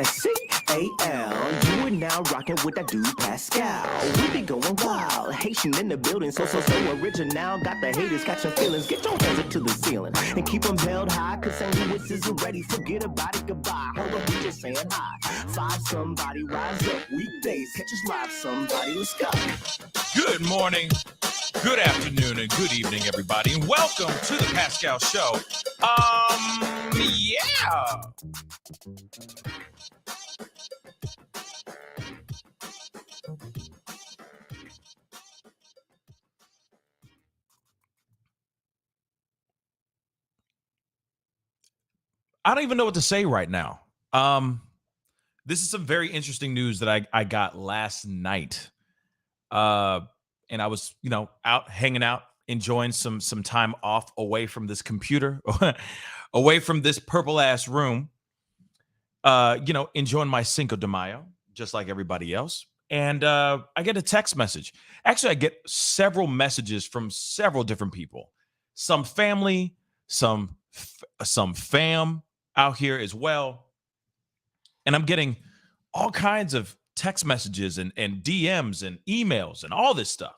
P-A-S-C-A-L. You are now rocking with that dude Pascal. We be going wild. Haitian in the building, so original. Got the haters catching feelings. Get your hands up to the ceiling and keep them held high, cause St. Louis isn't ready. Forget about it, goodbye. Hold up, we just saying hi. Five somebody, rise up. Weekdays, catch us live, somebody. Let's go. Good morning, good afternoon, and good evening, everybody, and welcome to the Pascal Show. Yeah. I don't even know what to say right now. This is some very interesting news that I got last night. And I was, out hanging out, enjoying some time off away from this computer, away from this purple ass room. Enjoying my Cinco de Mayo, just like everybody else. And I get a text message. Actually, I get several messages from several different people. Some family, some fam out here as well. And I'm getting all kinds of text messages and DMs and emails and all this stuff.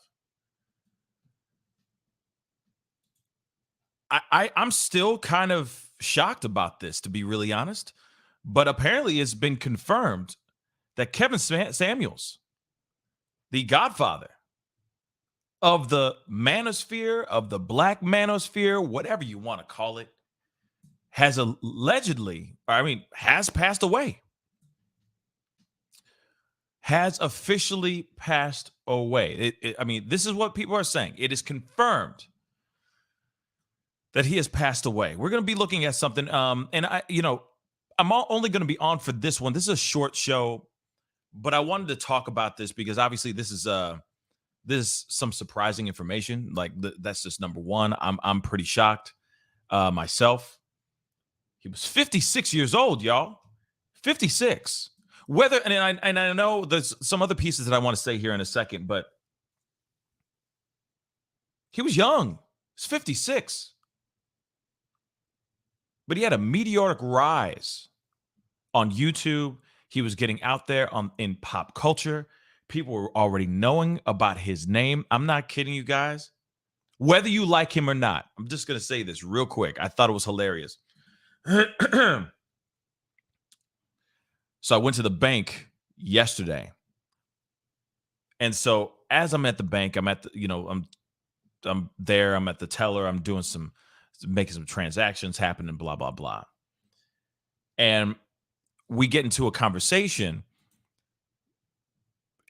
I'm still kind of shocked about this, to be really honest. But apparently it's been confirmed that Kevin Samuels, the godfather of the Manosphere, of the Black Manosphere, whatever you want to call it, has passed away. Has officially passed away. This is what people are saying. It is confirmed that he has passed away. We're going to be looking at something. I'm only going to be on for this one. This is a short show, but I wanted to talk about this because obviously this is some surprising information. Like that's just number one. I'm pretty shocked myself. He was 56 years old, y'all. 56. And I know there's some other pieces that I want to say here in a second, but he was young. He's 56. But he had a meteoric rise on YouTube. He was getting out there in pop culture. People were already knowing about his name. I'm not kidding you guys. Whether you like him or not, I'm just going to say this real quick. I thought it was hilarious. So I went to the bank yesterday. And so as I'm at the bank, I'm at the, I'm there, I'm at the teller, I'm doing making some transactions happen and blah, blah, blah. And we get into a conversation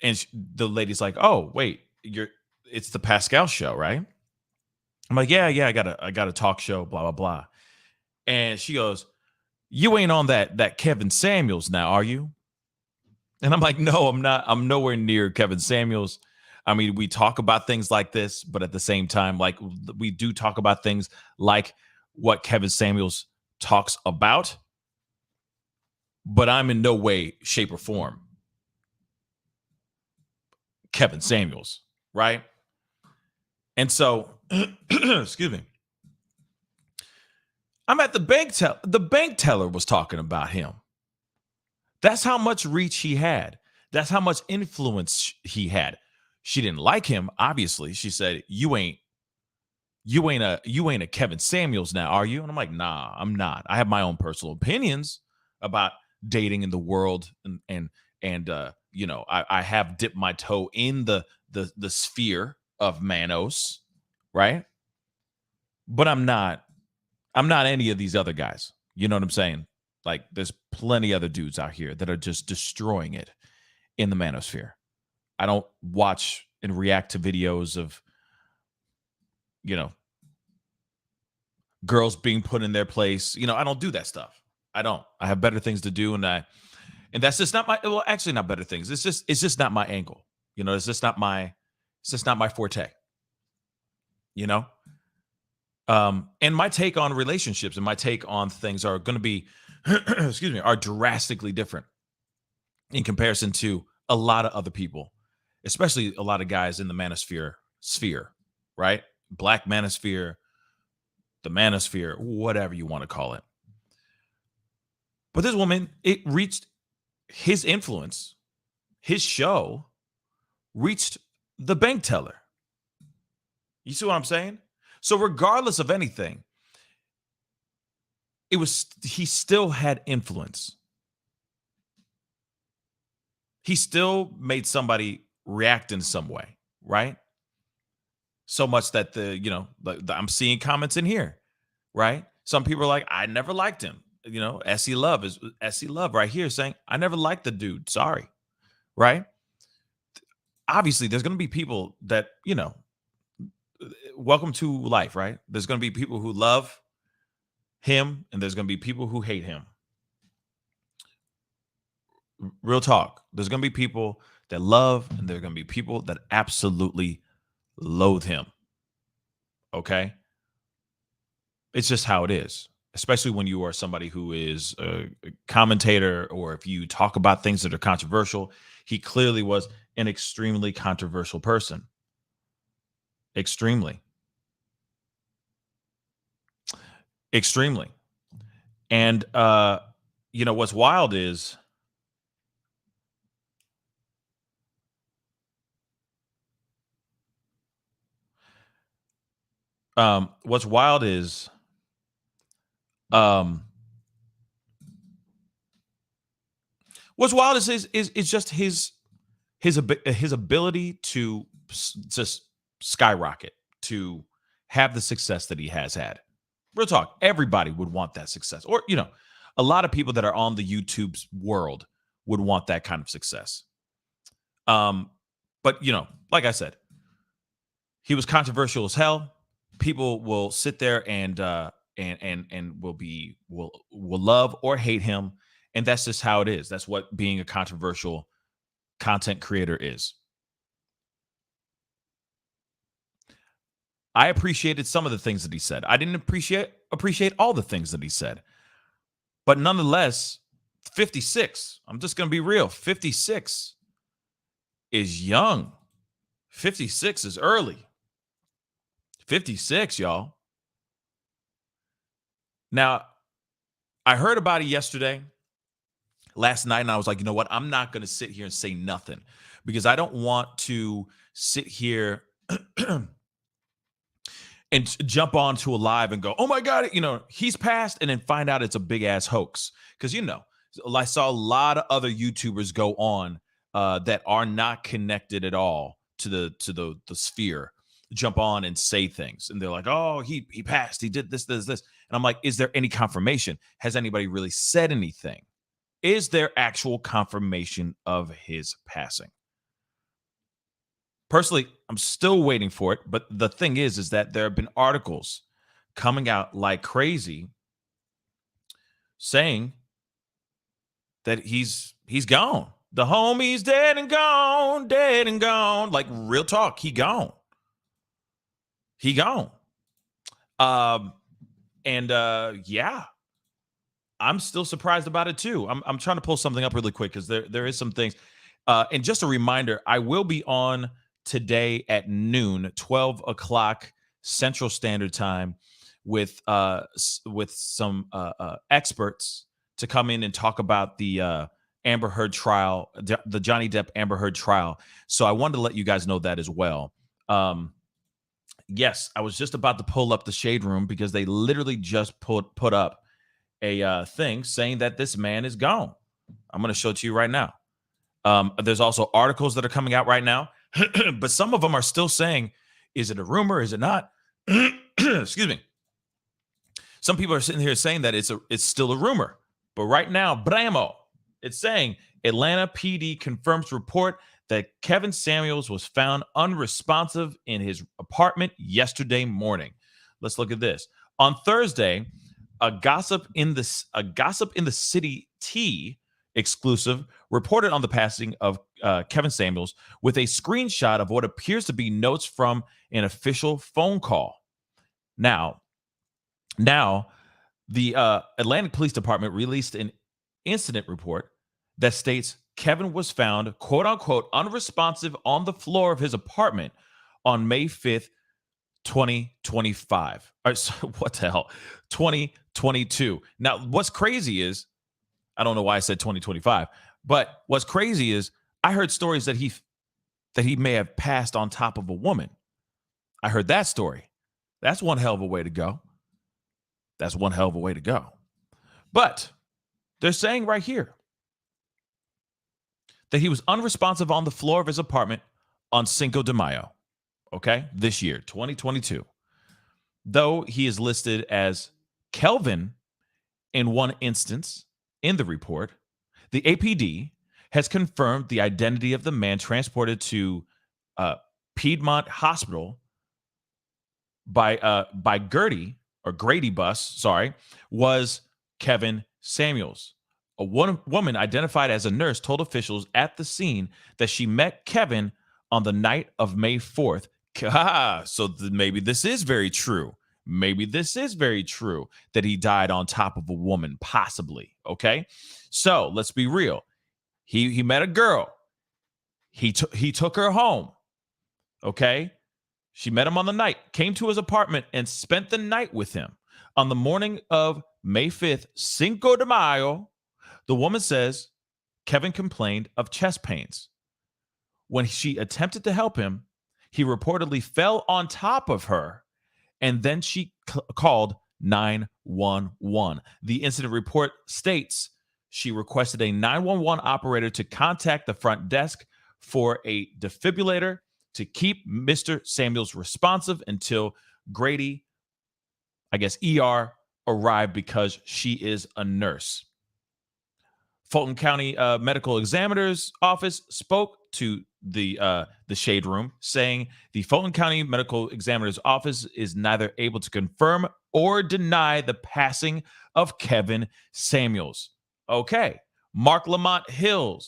and the lady's like, "Oh, wait, it's the Pascal show, right?" I'm like, yeah, I got a talk show, blah, blah, blah. And she goes, "You ain't on that Kevin Samuels now, are you?" And I'm like, "No, I'm not. I'm nowhere near Kevin Samuels." I mean, we talk about things like this, but at the same time, like we do talk about things like what Kevin Samuels talks about, but I'm in no way, shape, or form Kevin Samuels, right? And so, excuse me. I'm at the bank. The bank teller was talking about him. That's how much reach he had. That's how much influence he had. She didn't like him, obviously. She said, You ain't a Kevin Samuels now, are you?" And I'm like, "Nah, I'm not. I have my own personal opinions about dating in the world, and I have dipped my toe in the sphere of Manos, right? But I'm not any of these other guys. You know what I'm saying? Like, there's plenty other dudes out here that are just destroying it in the Manosphere. I don't watch and react to videos of, girls being put in their place. I don't do that stuff. I don't. I have better things to do, and that's just not actually not better things. It's just not my angle. It's just not my forte. And my take on relationships and my take on things are going to be, are drastically different in comparison to a lot of other people, especially a lot of guys in the Manosphere sphere, right? Black Manosphere, the Manosphere, whatever you want to call it. But this woman, it reached his influence, his show reached the bank teller. You see what I'm saying? So regardless of anything, he still had influence. He still made somebody react in some way, right? So much that I'm seeing comments in here, right? Some people are like, I never liked him. SE Love is SE Love right here saying, I never liked the dude. Sorry, right? Obviously, there's going to be people that, welcome to life, right? There's going to be people who love him and there's going to be people who hate him. Real talk. There's going to be people that love and there's going to be people that absolutely loathe him. Okay? It's just how it is, especially when you are somebody who is a commentator or if you talk about things that are controversial. He clearly was an extremely controversial person. Extremely. And what's wild is what's wild is just his ability to just skyrocket, to have the success that he has had. Real talk, everybody would want that success. Or, a lot of people that are on the YouTube's world would want that kind of success. But, like I said, he was controversial as hell. People will sit there and will love or hate him. And that's just how it is. That's what being a controversial content creator is. I appreciated some of the things that he said. I didn't appreciate all the things that he said. But nonetheless, 56, I'm just going to be real. 56 is young. 56 is early. 56, y'all. Now, I heard about it last night, and I was like, you know what? I'm not going to sit here and say nothing because I don't want to sit here and jump onto a live and go, oh my God, he's passed, and then find out it's a big ass hoax. Because, I saw a lot of other YouTubers go on that are not connected at all to the sphere, jump on and say things. And they're like, oh, he passed. He did this. And I'm like, is there any confirmation? Has anybody really said anything? Is there actual confirmation of his passing? Personally, I'm still waiting for it. But the thing is that there have been articles coming out like crazy saying that he's gone. The homie's dead and gone. Like real talk, he gone. Yeah, I'm still surprised about it too. I'm trying to pull something up really quick because there is some things. And just a reminder, I will be on today at noon, 12 o'clock Central Standard Time, with some experts to come in and talk about the Amber Heard trial, the Johnny Depp Amber Heard trial. So I wanted to let you guys know that as well. Yes, I was just about to pull up the Shade Room because they literally just put up a thing saying that this man is gone. I'm going to show it to you right now. There's also articles that are coming out right now, but some of them are still saying, is it a rumor? Is it not? Excuse me. Some people are sitting here saying that it's still a rumor, but right now, Bramo, it's saying Atlanta PD confirms report that Kevin Samuels was found unresponsive in his apartment yesterday morning. Let's look at this. On Thursday, a gossip in the city T exclusive reported on the passing of Kevin Samuels with a screenshot of what appears to be notes from an official phone call. Now, the Atlanta Police Department released an incident report that states Kevin was found, quote unquote, unresponsive on the floor of his apartment on May 5th, 2025. What the hell? 2022. Now, what's crazy is, I don't know why I said 2025. But what's crazy is I heard stories that he may have passed on top of a woman. I heard that story. That's one hell of a way to go. That's one hell of a way to go. But they're saying right here that he was unresponsive on the floor of his apartment on Cinco de Mayo, okay, this year, 2022. Though he is listed as Kelvin in one instance in the report, the APD has confirmed the identity of the man transported to Piedmont Hospital by Grady bus, was Kevin Samuels. A woman identified as a nurse told officials at the scene that she met Kevin on the night of May 4th. So maybe this is very true. Maybe this is very true that he died on top of a woman, possibly. Okay, so let's be real. He met a girl. He took her home. Okay, she met him on the night, came to his apartment, and spent the night with him. On the morning of May 5th, Cinco de Mayo, the woman says Kevin complained of chest pains. When she attempted to help him, he reportedly fell on top of her, and then she called 911. The incident report states she requested a 911 operator to contact the front desk for a defibrillator to keep Mr. Samuels responsive until Grady, I guess, ER arrived because she is a nurse. Fulton County Medical Examiner's Office spoke to the Shade Room, saying the Fulton County Medical Examiner's Office is neither able to confirm or deny the passing of Kevin Samuels. Okay. Mark Lamont Hill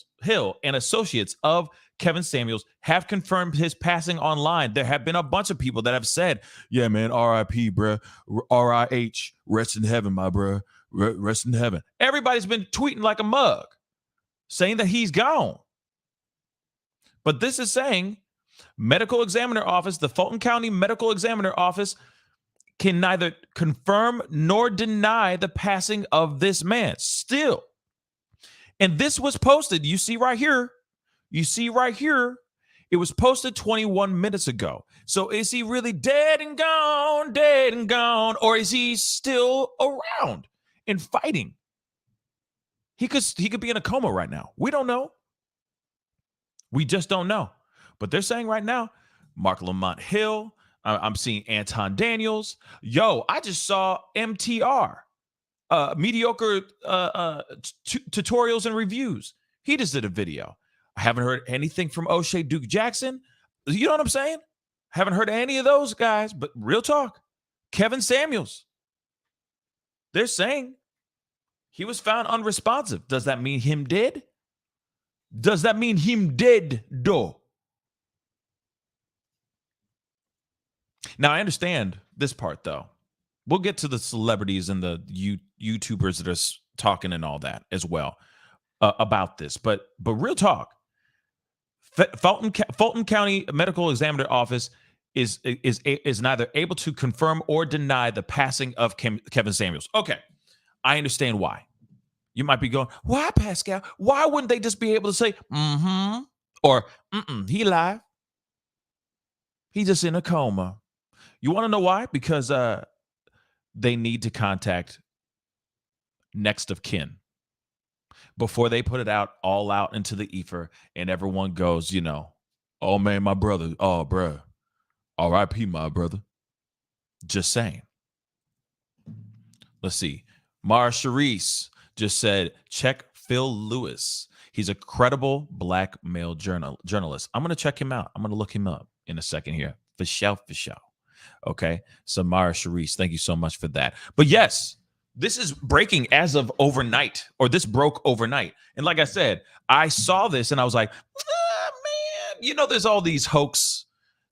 and associates of Kevin Samuels have confirmed his passing online. There have been a bunch of people that have said, yeah, man, R.I.P., bruh. R.I.H., rest in heaven, my bruh. Rest in heaven. Everybody's been tweeting like a mug, saying that he's gone. But this is saying Medical Examiner Office, the Fulton County Medical Examiner Office, can neither confirm nor deny the passing of this man still. And this was posted, you see right here, it was posted 21 minutes ago. So is he really dead and gone, or is he still around and fighting? He could be in a coma right now. We don't know. We just don't know. But they're saying right now, Mark Lamont Hill, I'm seeing Anton Daniels. Yo, I just saw MTR, mediocre tutorials and reviews. He just did a video. I haven't heard anything from O'Shea Duke Jackson. You know what I'm saying? Haven't heard any of those guys, but real talk. Kevin Samuels. They're saying he was found unresponsive. Does that mean him dead? Does that mean him dead, though? Now, I understand this part, though. We'll get to the celebrities and the YouTubers that are talking and all that as well about this. But real talk, Fulton County Medical Examiner Office is neither able to confirm or deny the passing of Kevin Samuels. Okay, I understand why. You might be going, why, Pascal? Why wouldn't they just be able to say, or he alive? He just in a coma. You want to know why? Because they need to contact next of kin before they put it all out into the ether, and everyone goes, oh man, my brother, oh bruh, R.I.P. my brother. Just saying. Let's see. Mara Charisse just said, check Phil Lewis. He's a credible black male journalist. I'm going to check him out. I'm going to look him up in a second here. For sure. Okay. So Mara Charisse, thank you so much for that. But yes, this is breaking as of overnight, or this broke overnight. And like I said, I saw this and I was like, man, there's all these hoax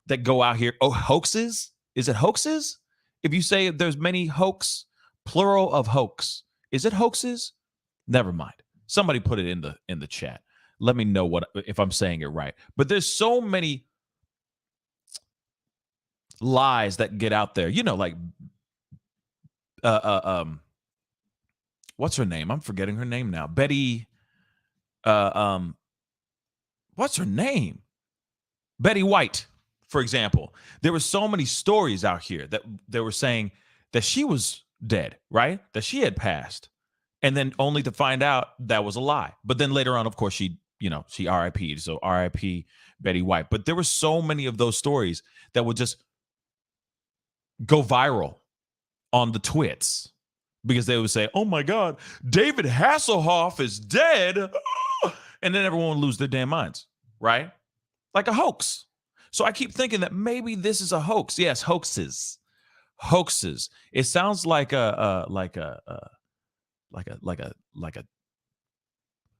that go out here. Oh, hoaxes? Is it hoaxes? If you say there's many hoax, plural of hoax, is it hoaxes? Never mind. Somebody put it in the chat. Let me know if I'm saying it right. But there's so many lies that get out there. Like what's her name? I'm forgetting her name now. Betty what's her name? Betty White, for example. There were so many stories out here that they were saying that she was dead, right? That she had passed. And then only to find out that was a lie. But then later on, of course, she RIP'd. So RIP Betty White. But there were so many of those stories that would just go viral on the twits because they would say, oh my God, David Hasselhoff is dead. And then everyone would lose their damn minds, right? Like a hoax. So I keep thinking that maybe this is a hoax. Yes, hoaxes. It sounds like a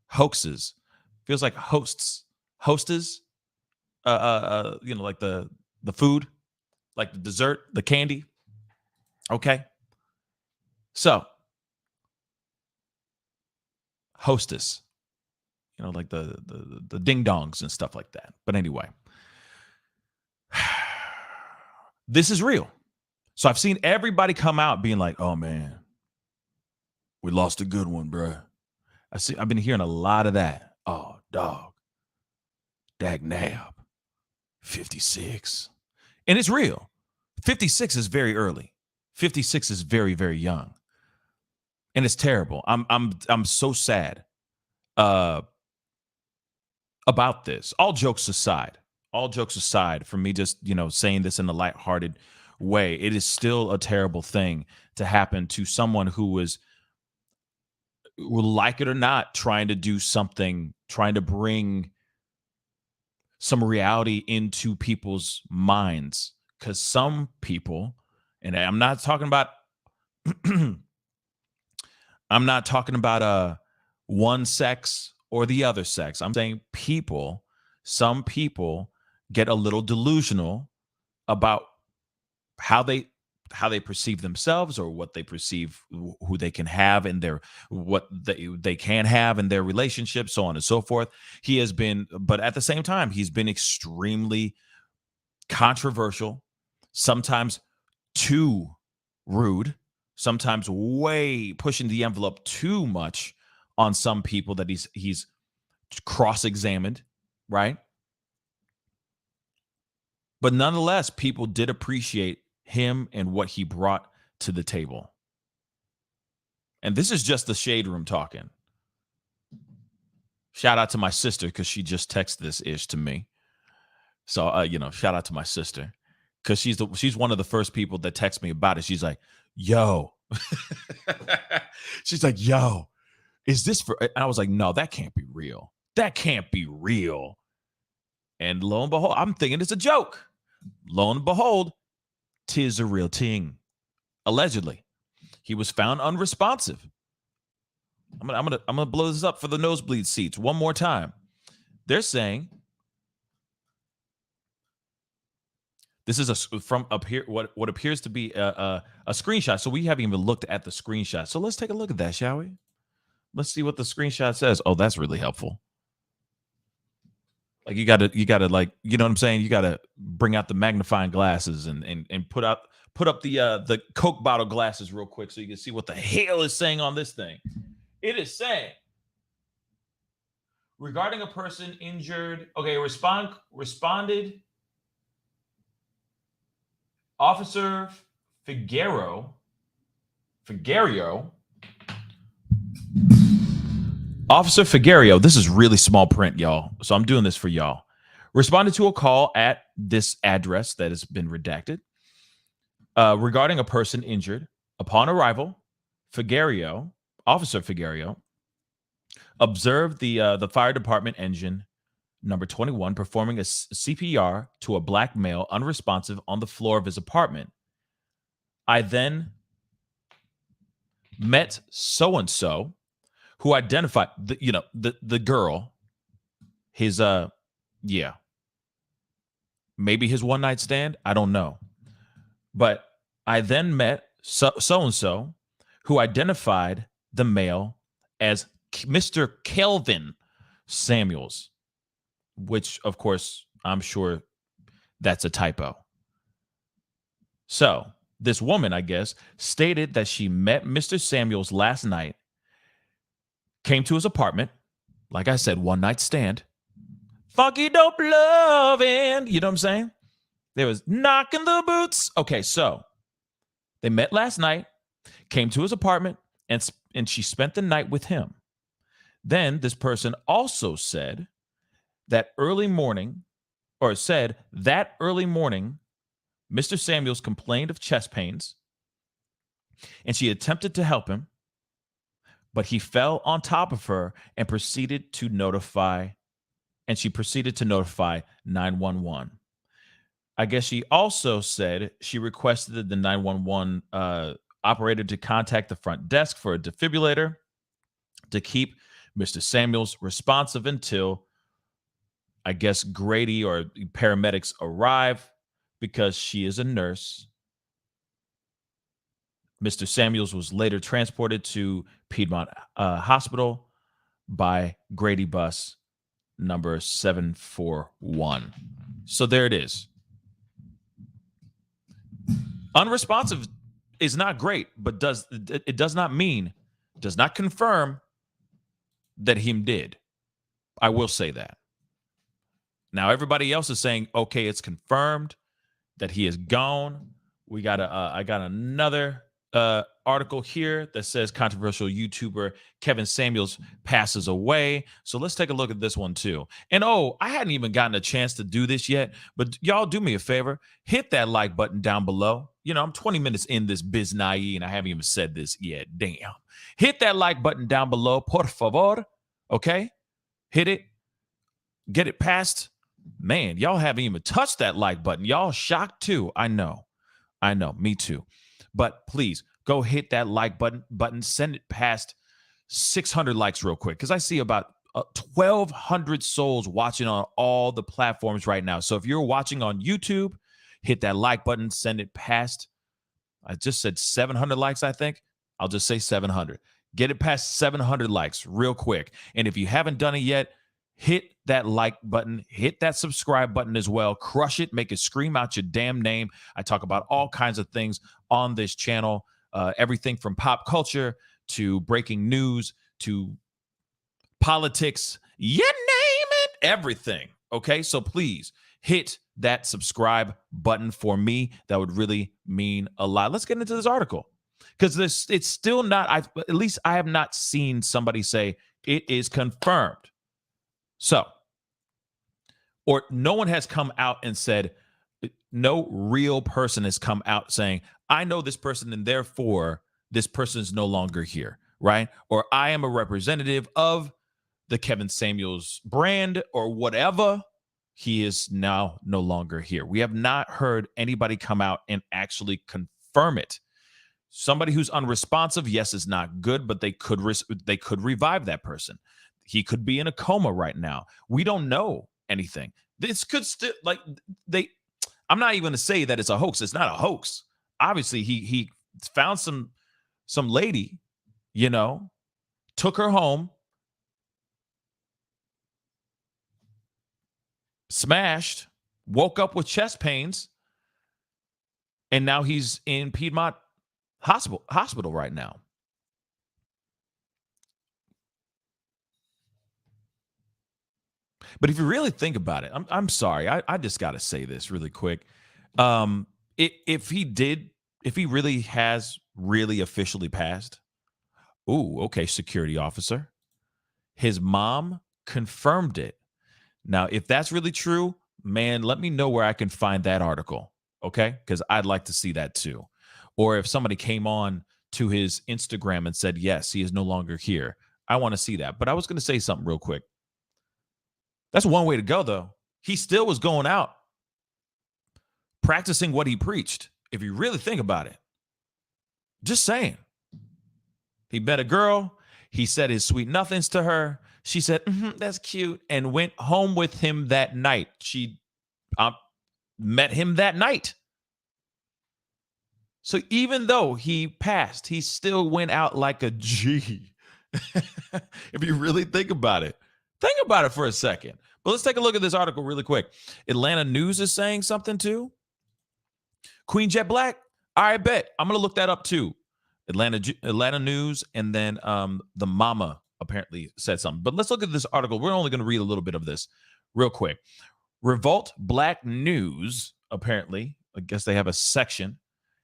hoaxes. Feels like hostess. Like the food, like the dessert, the candy. Okay. So hostess, like the ding dongs and stuff like that. But anyway, this is real. So I've seen everybody come out being like, "Oh man, we lost a good one, bro." I've been hearing a lot of that. Oh, dog, dag nab, 56, and it's real. 56 is very early. 56 is very, very young, and it's terrible. I'm so sad about this. All jokes aside, for me just, saying this in a lighthearted way, it is still a terrible thing to happen to someone who is, like it or not, trying to do something, trying to bring some reality into people's minds. Because some people, and I'm not talking about one sex or the other sex. I'm saying some people get a little delusional about how they perceive themselves, or what they perceive who they can have in their, what they can have in their relationship, so on and so forth. But at the same time, he's been extremely controversial, sometimes too rude, sometimes way pushing the envelope too much on some people that he's cross-examined, right? But nonetheless, people did appreciate him and what he brought to the table. And this is just the shade room talking. Shout out to my sister, because she just texted this ish to me. So, shout out to my sister, because she's one of the first people that text me about it. She's like, yo, is this for? And I was like, no, that can't be real. That can't be real. And lo and behold, I'm thinking it's a joke. Lo and behold, 'tis a real thing. Allegedly, he was found unresponsive. I'm gonna blow this up for the nosebleed seats one more time. They're saying this is from up here, what appears to be a screenshot. So we haven't even looked at the screenshot. So let's take a look at that, shall we? Let's see what the screenshot says. Oh, that's really helpful. Like you gotta like, you know what I'm saying? You gotta bring out the magnifying glasses and put up the Coke bottle glasses real quick so you can see what the hell is saying on this thing. It is saying, regarding a person injured. Okay, responded Officer Figueroa. Officer Figueroa, this is really small print, y'all. So I'm doing this for y'all. Responded to a call at this address that has been redacted regarding a person injured. Upon arrival, Officer Figueroa observed the fire department engine number 21 performing a CPR to a black male unresponsive on the floor of his apartment. I then met so-and-so, who identified the girl, his maybe his one night stand, I don't know. But I then met so-and-so, who identified the male as Mr. Kelvin Samuels, which of course I'm sure that's a typo. So this woman, I guess, stated that she met Mr. Samuels last night, came to his apartment like I said, one night stand. Funky dope loving. You know what I'm saying? There was knocking the boots. Okay, so they met last night, came to his apartment, and she spent the night with him. Then this person also said that early morning, Mr. Samuels complained of chest pains, and she attempted to help him, but he fell on top of her and proceeded to notify 911. I guess she also said she requested the 911 operator to contact the front desk for a defibrillator to keep Mr. Samuels responsive until, I guess, Grady or paramedics arrive, because she is a nurse. Mr. Samuels was later transported to Piedmont Hospital by Grady bus number 741. So there it is. Unresponsive is not great, but does not confirm that him did. I will say that. Now everybody else is saying, okay, it's confirmed that he is gone. I got another article here that says controversial YouTuber Kevin Samuels passes away. So let's take a look at this one too. And I hadn't even gotten a chance to do this yet, but y'all do me a favor, hit that like button down below. I'm 20 minutes in this biznai and I haven't even said this yet. Damn. Hit that like button down below, por favor. Okay? Hit it. Get it past. Man, y'all haven't even touched that like button. Y'all shocked too. I know. Me too. But please go hit that like button. Send it past 600 likes real quick, because I see about 1,200 souls watching on all the platforms right now. So if you're watching on YouTube, hit that like button. Send it past, I just said 700 likes, I think. I'll just say 700. Get it past 700 likes real quick. And if you haven't done it yet, hit that like button, hit that subscribe button as well. Crush it, make it scream out your damn name. I talk about all kinds of things on this channel, everything from pop culture to breaking news to politics, you name it, everything. Okay, so please hit that subscribe button for me. That would really mean a lot. Let's get into this article, because it's still not, at least I have not seen somebody say it is confirmed. So, or no one has come out and said, no real person has come out saying, I know this person and therefore this person is no longer here, right? Or I am a representative of the Kevin Samuels brand or whatever. He is now no longer here. We have not heard anybody come out and actually confirm it. Somebody who's unresponsive, yes, is not good, but they could revive that person. He could be in a coma right now. We don't know anything. This could still, I'm not even going to say that it's a hoax. It's not a hoax. Obviously, he found some lady, took her home, smashed, woke up with chest pains, and now he's in Piedmont hospital right now. But if you really think about it, I'm sorry, I just got to say this really quick. If he really has officially passed, okay, security officer, his mom confirmed it. Now, if that's really true, man, let me know where I can find that article, okay? Because I'd like to see that too. Or if somebody came on to his Instagram and said, yes, he is no longer here, I want to see that. But I was going to say something real quick. That's one way to go, though. He still was going out practicing what he preached, if you really think about it. Just saying. He met a girl. He said his sweet nothings to her. She said, that's cute, and went home with him that night. She met him that night. So even though he passed, he still went out like a G. If you really think about it. Think about it for a second. But let's take a look at this article really quick. Atlanta News is saying something too. Queen Jet Black. I bet. I'm going to look that up too. Atlanta News, and then the Mama apparently said something. But let's look at this article. We're only going to read a little bit of this real quick. Revolt Black News, apparently, I guess they have a section,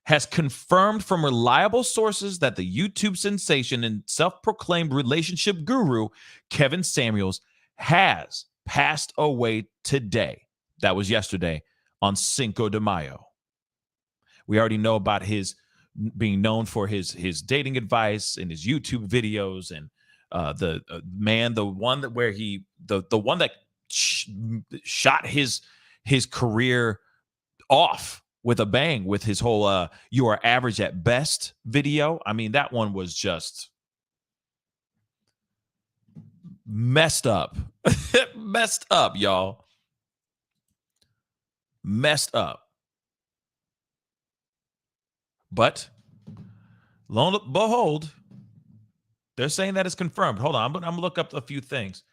has confirmed from reliable sources that the YouTube sensation and self-proclaimed relationship guru, Kevin Samuels, has passed away today. That was yesterday on Cinco de Mayo. We already know about his being known for his dating advice and his YouTube videos, and the one that shot his career off with a bang with his whole "you are average at best" video. I mean, that one was just messed up. Messed up, y'all. Messed up. But lo and behold, they're saying that it's confirmed. Hold on, I'm gonna look up a few things.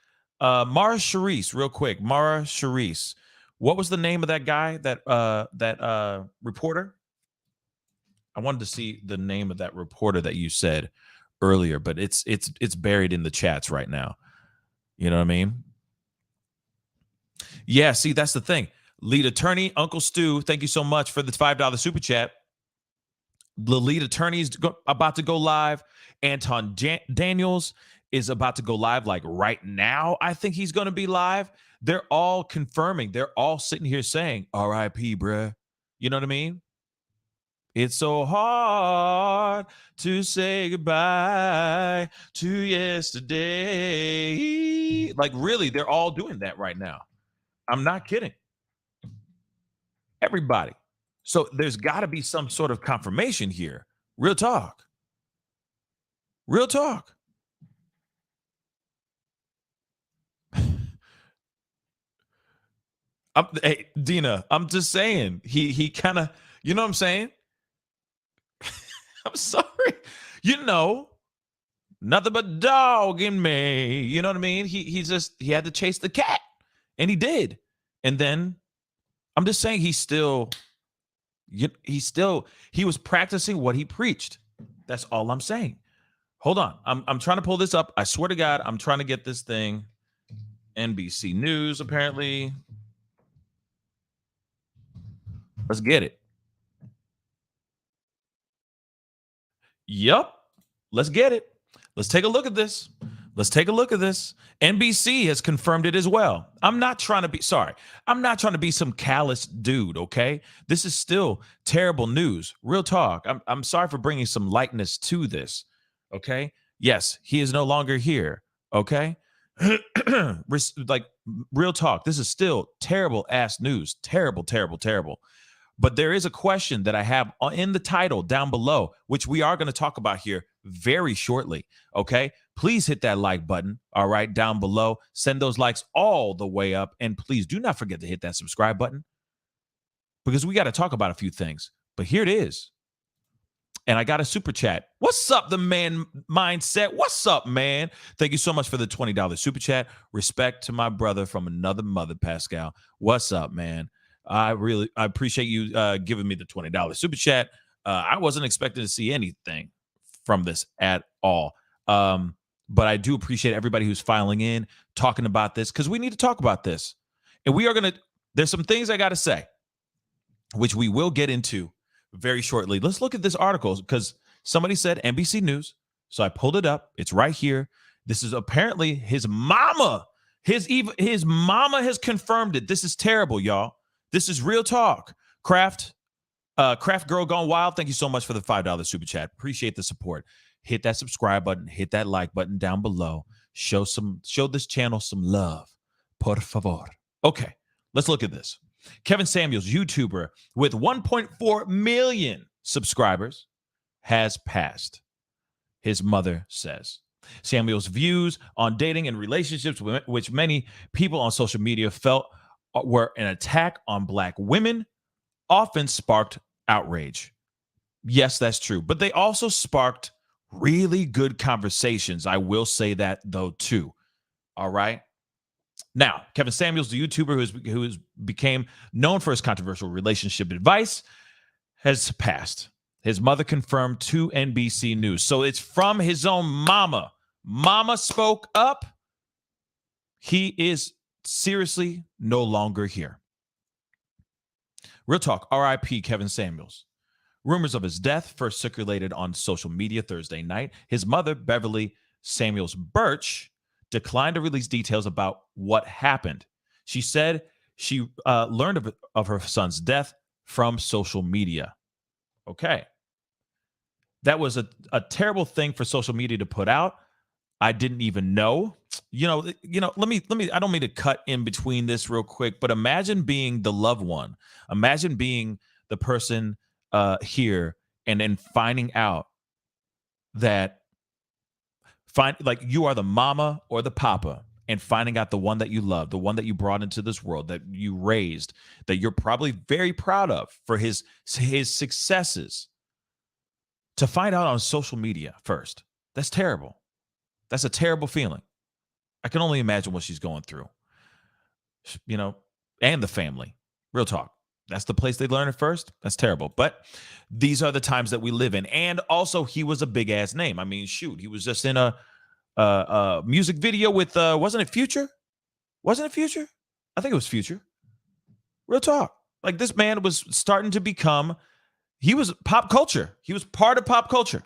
Mara Charisse, real quick. Mara Charisse. What was the name of that guy? That reporter? I wanted to see the name of that reporter that you said earlier, but it's buried in the chats right now. You know what I mean? Yeah, see, that's the thing. Lead attorney, Uncle Stu, thank you so much for the $5 super chat. The lead attorney is about to go live. Anton Daniels is about to go live like right now. I think he's going to be live. They're all confirming. They're all sitting here saying, R.I.P., bruh. You know what I mean? It's so hard to say goodbye to yesterday. Like, really, they're all doing that right now. I'm not kidding. Everybody. So there's got to be some sort of confirmation here. Real talk. Real talk. Hey, Dina, I'm just saying. He kind of, you know what I'm saying? I'm sorry. You know, nothing but dog in me. You know what I mean? He had to chase the cat, and he did. And then I'm just saying he was practicing what he preached. That's all I'm saying. Hold on. I'm trying to pull this up. I swear to God, I'm trying to get this thing. NBC News, apparently. Let's get it. Yep. Let's get it. Let's take a look at this. NBC has confirmed it as well. I'm not trying to be some callous dude, okay? This is still terrible news. Real talk. I'm sorry for bringing some lightness to this, okay? Yes, he is no longer here, okay? Like, real talk. This is still terrible ass news. Terrible, terrible, terrible. But there is a question that I have in the title down below, which we are going to talk about here very shortly. Okay. Please hit that like button. All right. Down below. Send those likes all the way up. And please do not forget to hit that subscribe button, because we got to talk about a few things. But here it is. And I got a super chat. What's up, the man mindset? What's up, man? Thank you so much for the $20 super chat. Respect to my brother from another mother, Pascal. What's up, man? I appreciate you giving me the $20 super chat. I wasn't expecting to see anything from this at all. But I do appreciate everybody who's filing in, talking about this, because we need to talk about this. And there's some things I got to say, which we will get into very shortly. Let's look at this article, because somebody said NBC News. So I pulled it up. It's right here. This is apparently his mama. His mama has confirmed it. This is terrible, y'all. This is real talk. Craft Girl Gone Wild, thank you so much for the $5 super chat. Appreciate the support. Hit that subscribe button. Hit that like button down below. Show this channel some love. Por favor. Okay, let's look at this. Kevin Samuels, YouTuber with 1.4 million subscribers, has passed, his mother says. Samuels' views on dating and relationships, which many people on social media felt were an attack on Black women, often sparked outrage. Yes, that's true. But they also sparked really good conversations. I will say that, though, too. All right. Now, Kevin Samuels, the YouTuber who has became known for his controversial relationship advice, has passed. His mother confirmed to NBC News. So it's from his own mama. Mama spoke up. He is seriously no longer here. Real talk, RIP Kevin Samuels. Rumors of his death first circulated on social media Thursday night. His mother, Beverly Samuels Birch, declined to release details about what happened. She said she learned of her son's death from social media. Okay. That was a terrible thing for social media to put out. I didn't even know. Let me I don't mean to cut in between this real quick, but imagine being the loved one. Imagine being the person here and then finding out that like you are the mama or the papa, and finding out the one that you love, the one that you brought into this world, that you raised, that you're probably very proud of for his successes, to find out on social media first. That's terrible. That's a terrible feeling. I can only imagine what she's going through, and the family. Real talk. That's the place they learn it first. That's terrible. But these are the times that we live in. And also, he was a big ass name. I mean, shoot, he was just in a music video with, wasn't it Future? Wasn't it Future? I think it was Future. Real talk. Like, this man was starting to become, he was pop culture. He was part of pop culture.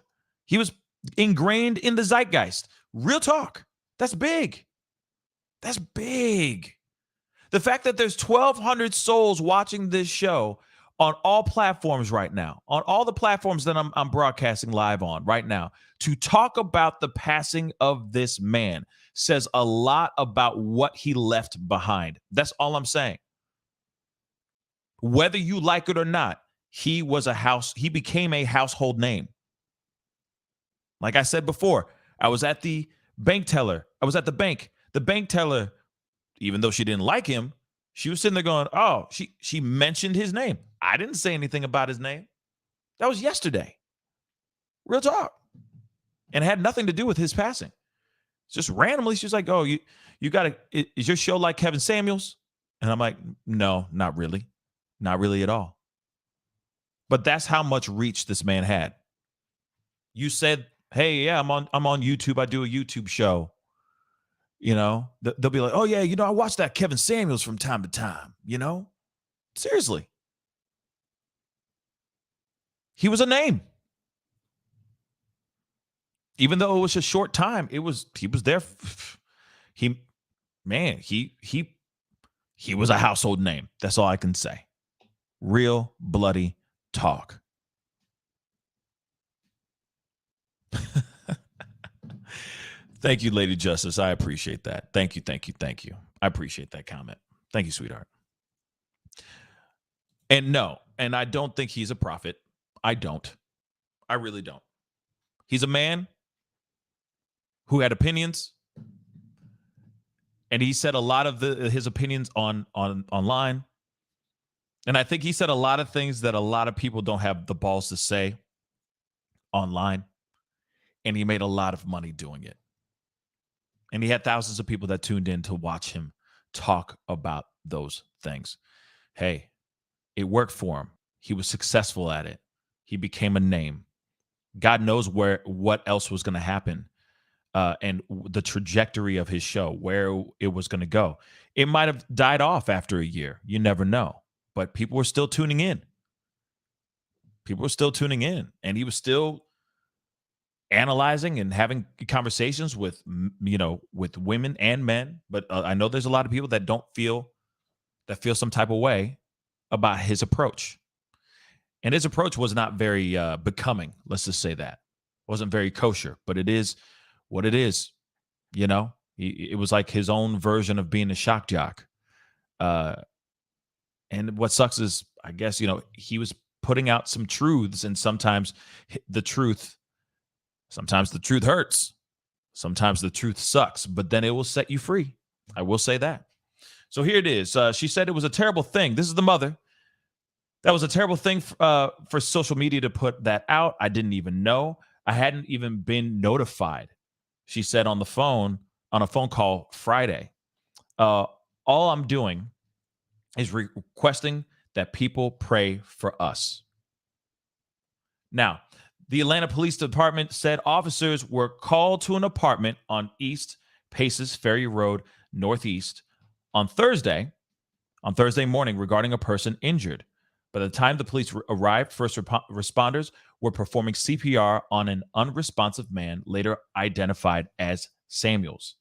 He was ingrained in the zeitgeist. Real talk. That's big. That's big. The fact that there's 1,200 souls watching this show on all platforms right now, on all the platforms that I'm broadcasting live on right now, to talk about the passing of this man says a lot about what he left behind. That's all I'm saying. Whether you like it or not, he became a household name. Like I said before, I was at the bank teller. I was at the bank. The bank teller, even though she didn't like him, she was sitting there going, oh, she mentioned his name. I didn't say anything about his name. That was yesterday. Real talk. And it had nothing to do with his passing. Just randomly, she was like, oh, you got to, is your show like Kevin Samuels? And I'm like, no, not really. Not really at all. But that's how much reach this man had. You said, hey, yeah, I'm on YouTube. I do a YouTube show. They'll be like, oh, yeah, I watch that Kevin Samuels from time to time, Seriously. He was a name. Even though it was a short time, he was there. He was a household name. That's all I can say. Real bloody talk. Thank you, Lady Justice. I appreciate that. Thank you. I appreciate that comment. Thank you, sweetheart. And no, and I don't think he's a prophet. I don't. I really don't. He's a man who had opinions, and he said a lot of his opinions online. And I think he said a lot of things that a lot of people don't have the balls to say online. And he made a lot of money doing it. And he had thousands of people that tuned in to watch him talk about those things. Hey, it worked for him. He was successful at it. He became a name. God knows what else was going to happen, and the trajectory of his show, where it was going to go. It might have died off after a year. You never know. But people were still tuning in. And he was still analyzing and having conversations with women and men. But I know there's a lot of people that feel some type of way about his approach. And his approach was not very becoming. Let's just say that. It wasn't very kosher, but it is what it is. It was like his own version of being a shock jock. And what sucks is, I guess, he was putting out some truths, and sometimes the truth hurts. Sometimes the truth sucks, but then it will set you free. I will say that. So here it is. She said it was a terrible thing. This is the mother. That was a terrible thing for social media to put that out. I didn't even know. I hadn't even been notified. She said on a phone call Friday. All I'm doing is requesting that people pray for us. Now, The Atlanta Police Department said officers were called to an apartment on East Paces Ferry Road Northeast on Thursday morning regarding a person injured. By the time the police arrived, first responders were performing CPR on an unresponsive man, later identified as Samuels.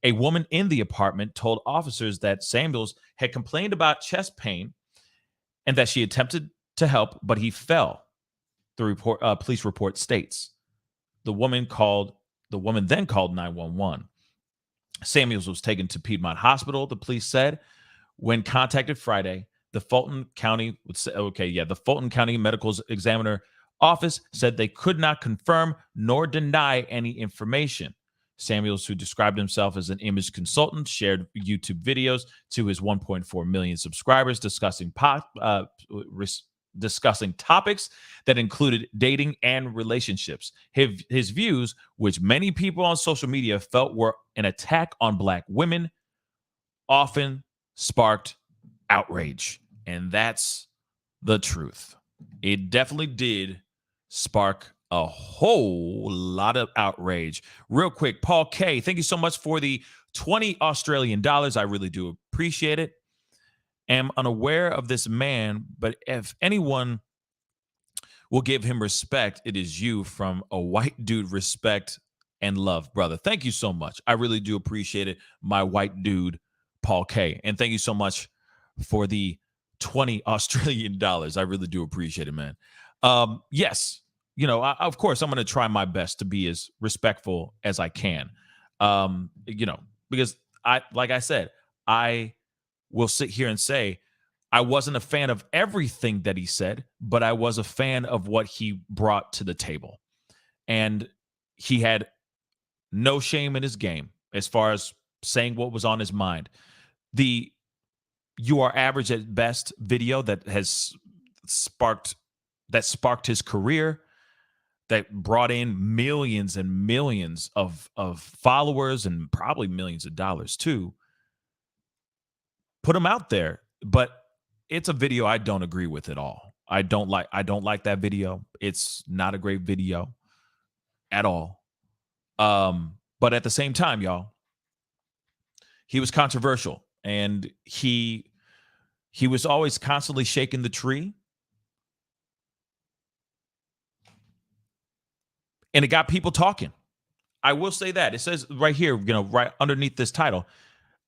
A woman in the apartment told officers that Samuels had complained about chest pain and that she attempted to help, but he fell. The police report states. The woman then called 911. Samuels was taken to Piedmont Hospital, the police said. When contacted Friday, the Fulton County Medical Examiner Office said they could not confirm nor deny any information. Samuels, who described himself as an image consultant, shared YouTube videos to his 1.4 million subscribers discussing topics that included dating and relationships. His views, which many people on social media felt were an attack on Black women, often sparked outrage. And that's the truth. It definitely did spark a whole lot of outrage. Real quick, Paul K., thank you so much for the 20 Australian dollars. I really do appreciate it. Am unaware of this man, but if anyone will give him respect, it is you. From a white dude. Respect and love, brother. Thank you so much. I really do appreciate it, my white dude, Paul K. And thank you so much for the 20 Australian dollars. I really do appreciate it, man. Yes, of course, I'm going to try my best to be as respectful as I can. Because like I said, I will sit here and say I wasn't a fan of everything that he said, but I was a fan of what he brought to the table. And he had no shame in his game as far as saying what was on his mind. The "You Are Average at Best" video that has sparked his career, that brought in millions and millions of followers and probably millions of dollars too, put him out there. But it's a video I don't agree with at all. I don't like that video. It's not a great video at all. But at the same time, y'all, he was controversial, and he was always constantly shaking the tree. And it got people talking. I will say that. It says right here, right underneath this title,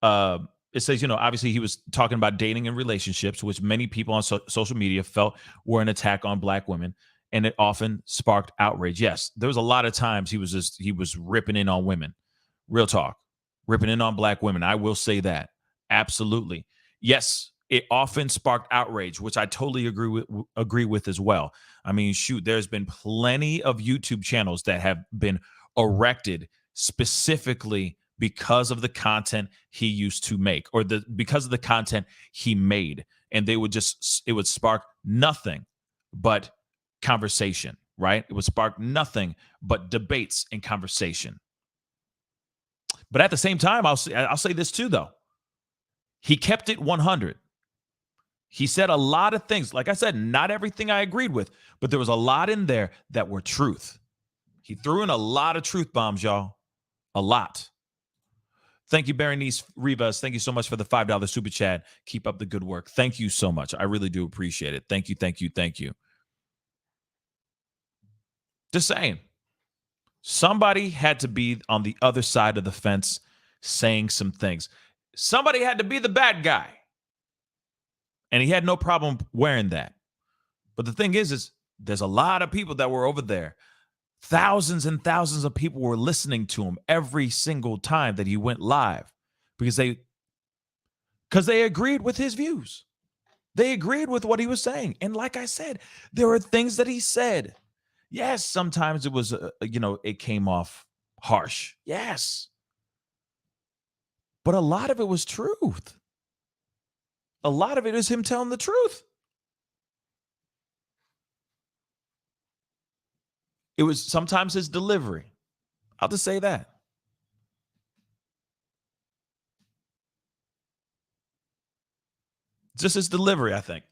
it says, obviously he was talking about dating and relationships, which many people on social media felt were an attack on Black women, and it often sparked outrage. Yes, there was a lot of times he was ripping in on women. Real talk, ripping in on Black women. I will say that. Absolutely. Yes, it often sparked outrage, which I totally agree with as well. I mean, shoot, there's been plenty of YouTube channels that have been erected specifically because of the content he used to make, or because of the content he made. And it would spark nothing but conversation, right? It would spark nothing but debates and conversation. But at the same time, I'll say this too, though. He kept it 100. He said a lot of things. Like I said, not everything I agreed with, but there was a lot in there that were truth. He threw in a lot of truth bombs, y'all. A lot. Thank you, Berenice Rivas. Thank you so much for the $5 super chat. Keep up the good work. Thank you so much. I really do appreciate it. Thank you, thank you, thank you. Just saying. Somebody had to be on the other side of the fence saying some things. Somebody had to be the bad guy. And he had no problem wearing that. But the thing is there's a lot of people that were over there. Thousands and thousands of people were listening to him every single time that he went live because they agreed with his views. They agreed with what he was saying. And like I said, there were things that he said. Yes, sometimes it was, it came off harsh. Yes. But a lot of it was truth. A lot of it is him telling the truth. It was sometimes his delivery. I'll just say that. Just his delivery, I think.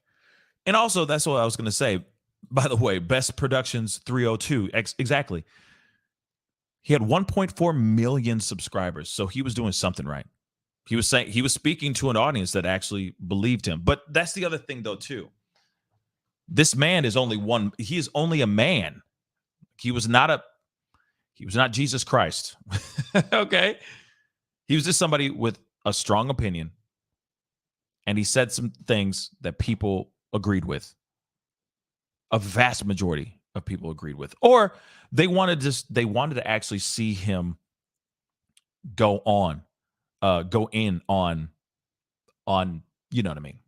And also, that's what I was going to say. By the way, Best Productions 302. Exactly. He had 1.4 million subscribers, so he was doing something right. He was speaking to an audience that actually believed him. But that's the other thing, though, too. This man is only one. He is only a man. He was not Jesus Christ. Okay. He was just somebody with a strong opinion. And he said some things that people agreed with. A vast majority of people agreed with. Or they wanted to actually see him go in on, you know what I mean?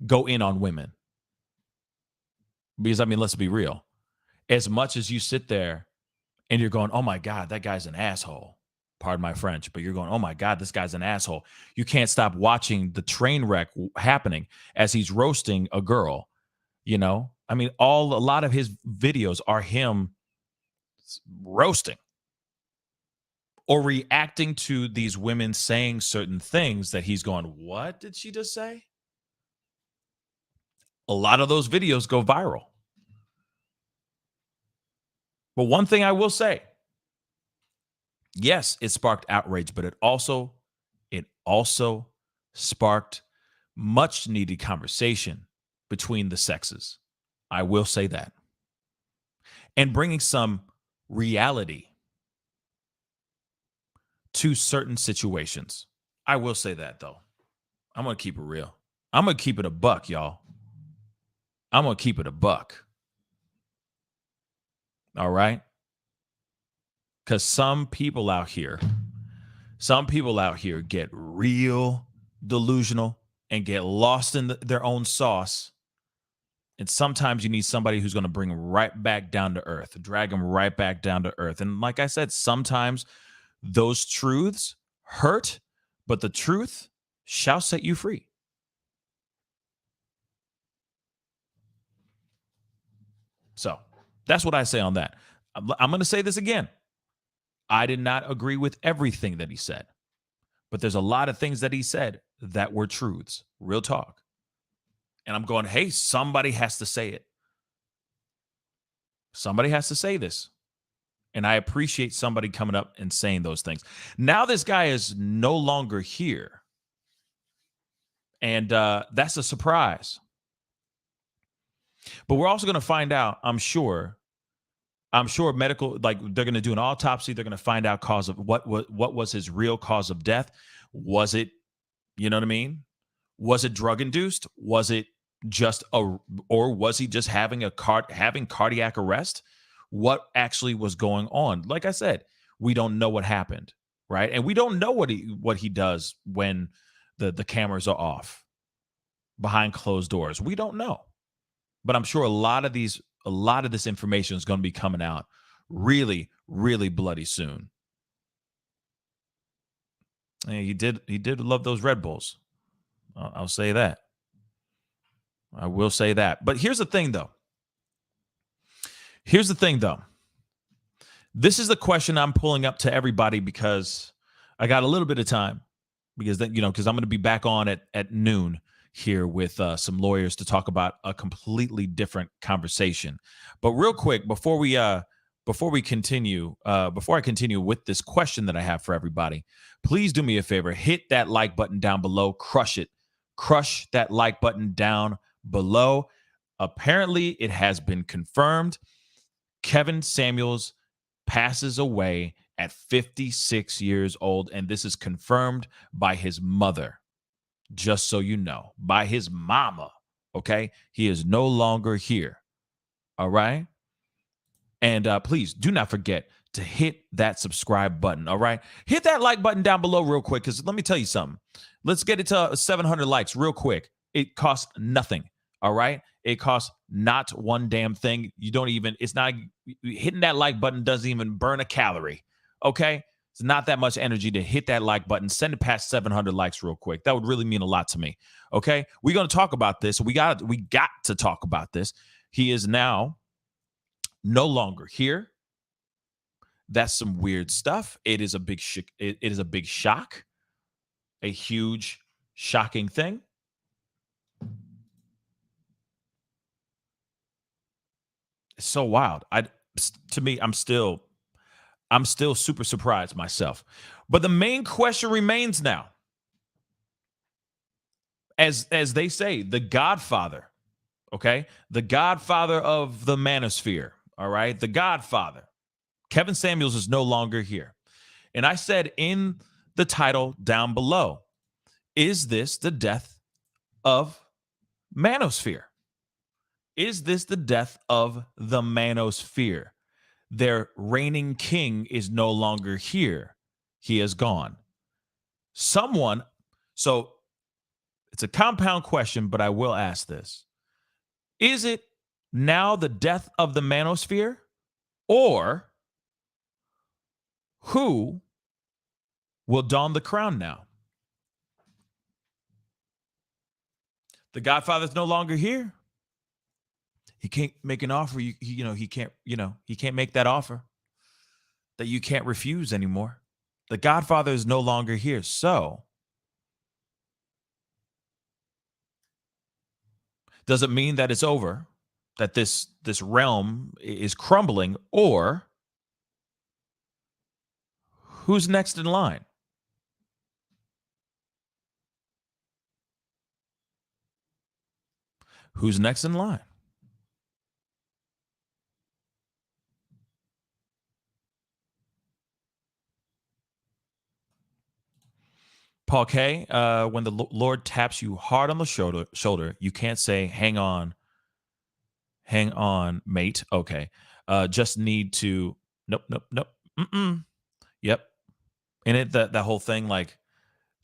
Go in on women. Because, I mean, let's be real. As much as you sit there and you're going, oh my God, that guy's an asshole. Pardon my French, but you're going, oh my God, this guy's an asshole. You can't stop watching the train wreck happening as he's roasting a girl. You know, I mean, a lot of his videos are him roasting or reacting to these women saying certain things that he's going, what did she just say? A lot of those videos go viral. But one thing I will say, yes, it sparked outrage, but it also sparked much needed conversation between the sexes. I will say that. And bringing some reality to certain situations. I will say that, though. I'm going to keep it real. I'm going to keep it a buck, y'all. I'm going to keep it a buck. All right? Because some people out here get real delusional and get lost in their own sauce. And sometimes you need somebody who's going to bring them right back down to earth, drag them right back down to earth. And like I said, sometimes those truths hurt, but the truth shall set you free. So that's what I say on that. I'm going to say this again. I did not agree with everything that he said, but there's a lot of things that he said that were truths, real talk. And I'm going, hey, somebody has to say it. Somebody has to say this. And I appreciate somebody coming up and saying those things. Now this guy is no longer here. And that's a surprise. But we're also going to find out, I'm sure medical, like they're going to do an autopsy. They're going to find out cause of what was his real cause of death. Was it, you know what I mean? Was it drug induced? Was it just or was he just having cardiac arrest? What actually was going on? Like I said, we don't know what happened, right? And we don't know what he does when the cameras are off behind closed doors. We don't know. But I'm sure a lot of this information is going to be coming out really, really bloody soon. And he did love those Red Bulls. I'll say that. I will say that. But here's the thing, though. This is the question I'm pulling up to everybody because I got a little bit of time. Because I'm going to be back on at noon here with some lawyers to talk about a completely different conversation. But real quick, before I continue with this question that I have for everybody, please do me a favor, hit that like button down below, crush that like button down below. Apparently, it has been confirmed. Kevin Samuels passes away at 56 years old, and this is confirmed by his mother. Just so you know, by his mama. Okay, he is no longer here. All right, and please do not forget to hit that subscribe button. All right, hit that like button down below real quick, because let me tell you something. Let's get it to 700 likes real quick. It costs nothing. All right, it costs not one damn thing. It's not hitting that like button doesn't even burn a calorie. Okay, it's not that much energy to hit that like button. Send it past 700 likes real quick. That would really mean a lot to me. Okay, we're going to talk about this. We got to talk about this. He is now no longer here. That's some weird stuff. It is a big shock, a huge, shocking thing. It's so wild. To me, I'm still super surprised myself. But the main question remains now, as they say, the Godfather, okay? The Godfather of the Manosphere, all right? The Godfather. Kevin Samuels is no longer here. And I said in the title down below, is this the death of Manosphere? Is this the death of the Manosphere? Their reigning king is no longer here. He is gone. Someone, so it's a compound question, but I will ask this. Is it now the death of the Manosphere? Or who will don the crown now? The Godfather's no longer here. He can't make an offer. He can't make that offer that you can't refuse anymore. The Godfather is no longer here. So does it mean that it's over? That this realm is crumbling? Or who's next in line? Who's next in line? Paul K, when the Lord taps you hard on the shoulder, you can't say, hang on, mate. Okay. Just need to, nope. Mm-mm. Yep. And that whole thing, like,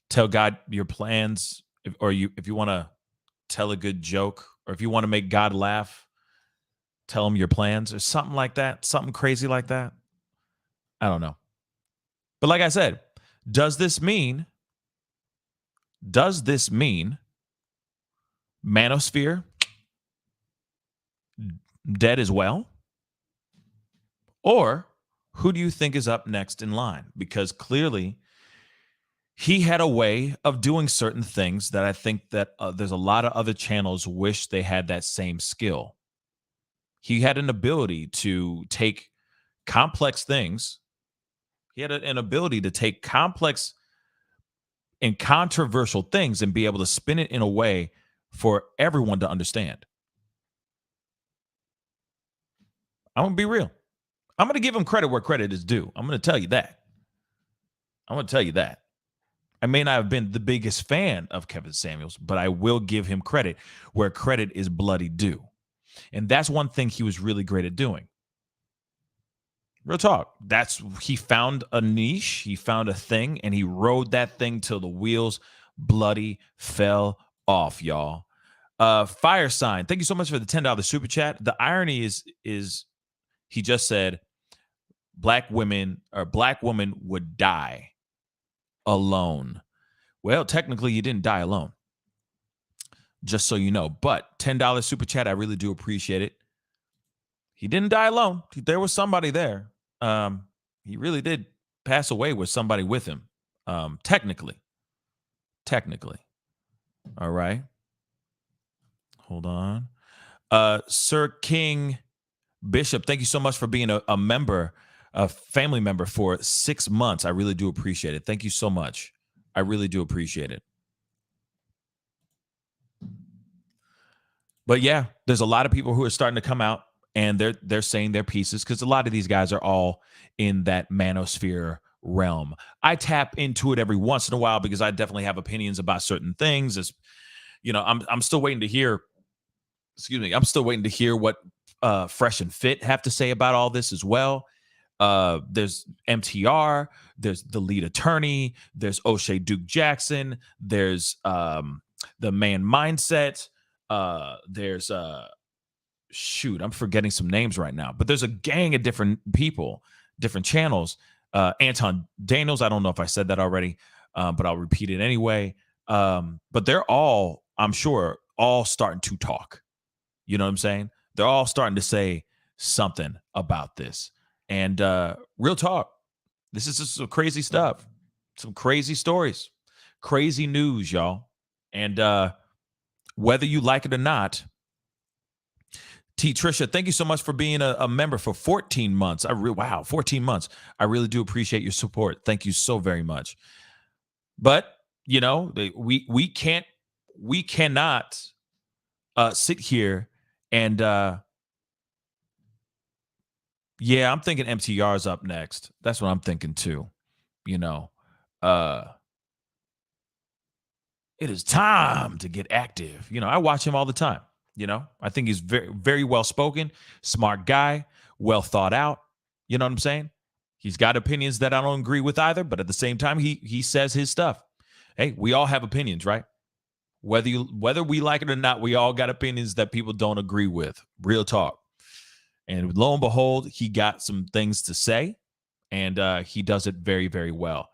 tell God your plans, if you want to tell a good joke, or if you want to make God laugh, tell him your plans, or something like that, something crazy like that. I don't know. But like I said, does this mean Manosphere dead as well? Or who do you think is up next in line? Because clearly he had a way of doing certain things that I think that there's a lot of other channels wish they had that same skill. He had an ability to take complex things. He had an ability to take complex and controversial things and be able to spin it in a way for everyone to understand. I'm going to be real. I'm going to give him credit where credit is due. I'm going to tell you that. I may not have been the biggest fan of Kevin Samuels, but I will give him credit where credit is bloody due. And that's one thing he was really great at doing. Real talk. He found a niche, he found a thing, and he rode that thing till the wheels bloody fell off, y'all. Fire Sign, thank you so much for the $10 super chat. The irony is he just said black woman would die alone. Well, technically you didn't die alone, just so you know. But $10 super chat, I really do appreciate it. He didn't die alone. There was somebody there. He really did pass away with somebody with him. Technically. All right. Hold on. Sir King Bishop, thank you so much for being a member, a family member for 6 months. I really do appreciate it. Thank you so much. I really do appreciate it. But yeah, there's a lot of people who are starting to come out and they're saying their pieces, because a lot of these guys are all in that Manosphere realm. I tap into it every once in a while because I definitely have opinions about certain things. As you know, I'm still waiting to hear. I'm still waiting to hear what Fresh and Fit have to say about all this as well. There's MTR, there's the lead attorney, there's O'Shea Duke Jackson, there's the Man Mindset, there's shoot, I'm forgetting some names right now, but there's a gang of different people, different channels. Anton Daniels, I don't know if I said that already, but I'll repeat it anyway. But they're all, I'm sure, all starting to talk. You know what I'm saying? They're all starting to say something about this. And real talk, this is just some crazy stuff, some crazy stories, crazy news, y'all. And whether you like it or not, T. Trisha, thank you so much for being a member for 14 months. Wow, 14 months. I really do appreciate your support. Thank you so very much. But you know, we cannot sit here and yeah, I'm thinking MTR's up next. That's what I'm thinking too. You know, uh it is time to get active. You know, I watch him all the time. You know, I think he's very, very well spoken, smart guy, well thought out. You know what I'm saying? He's got opinions that I don't agree with either, but at the same time, he says his stuff. Hey, we all have opinions, right? Whether we like it or not, we all got opinions that people don't agree with. Real talk. And lo and behold, he got some things to say, and he does it very, very well.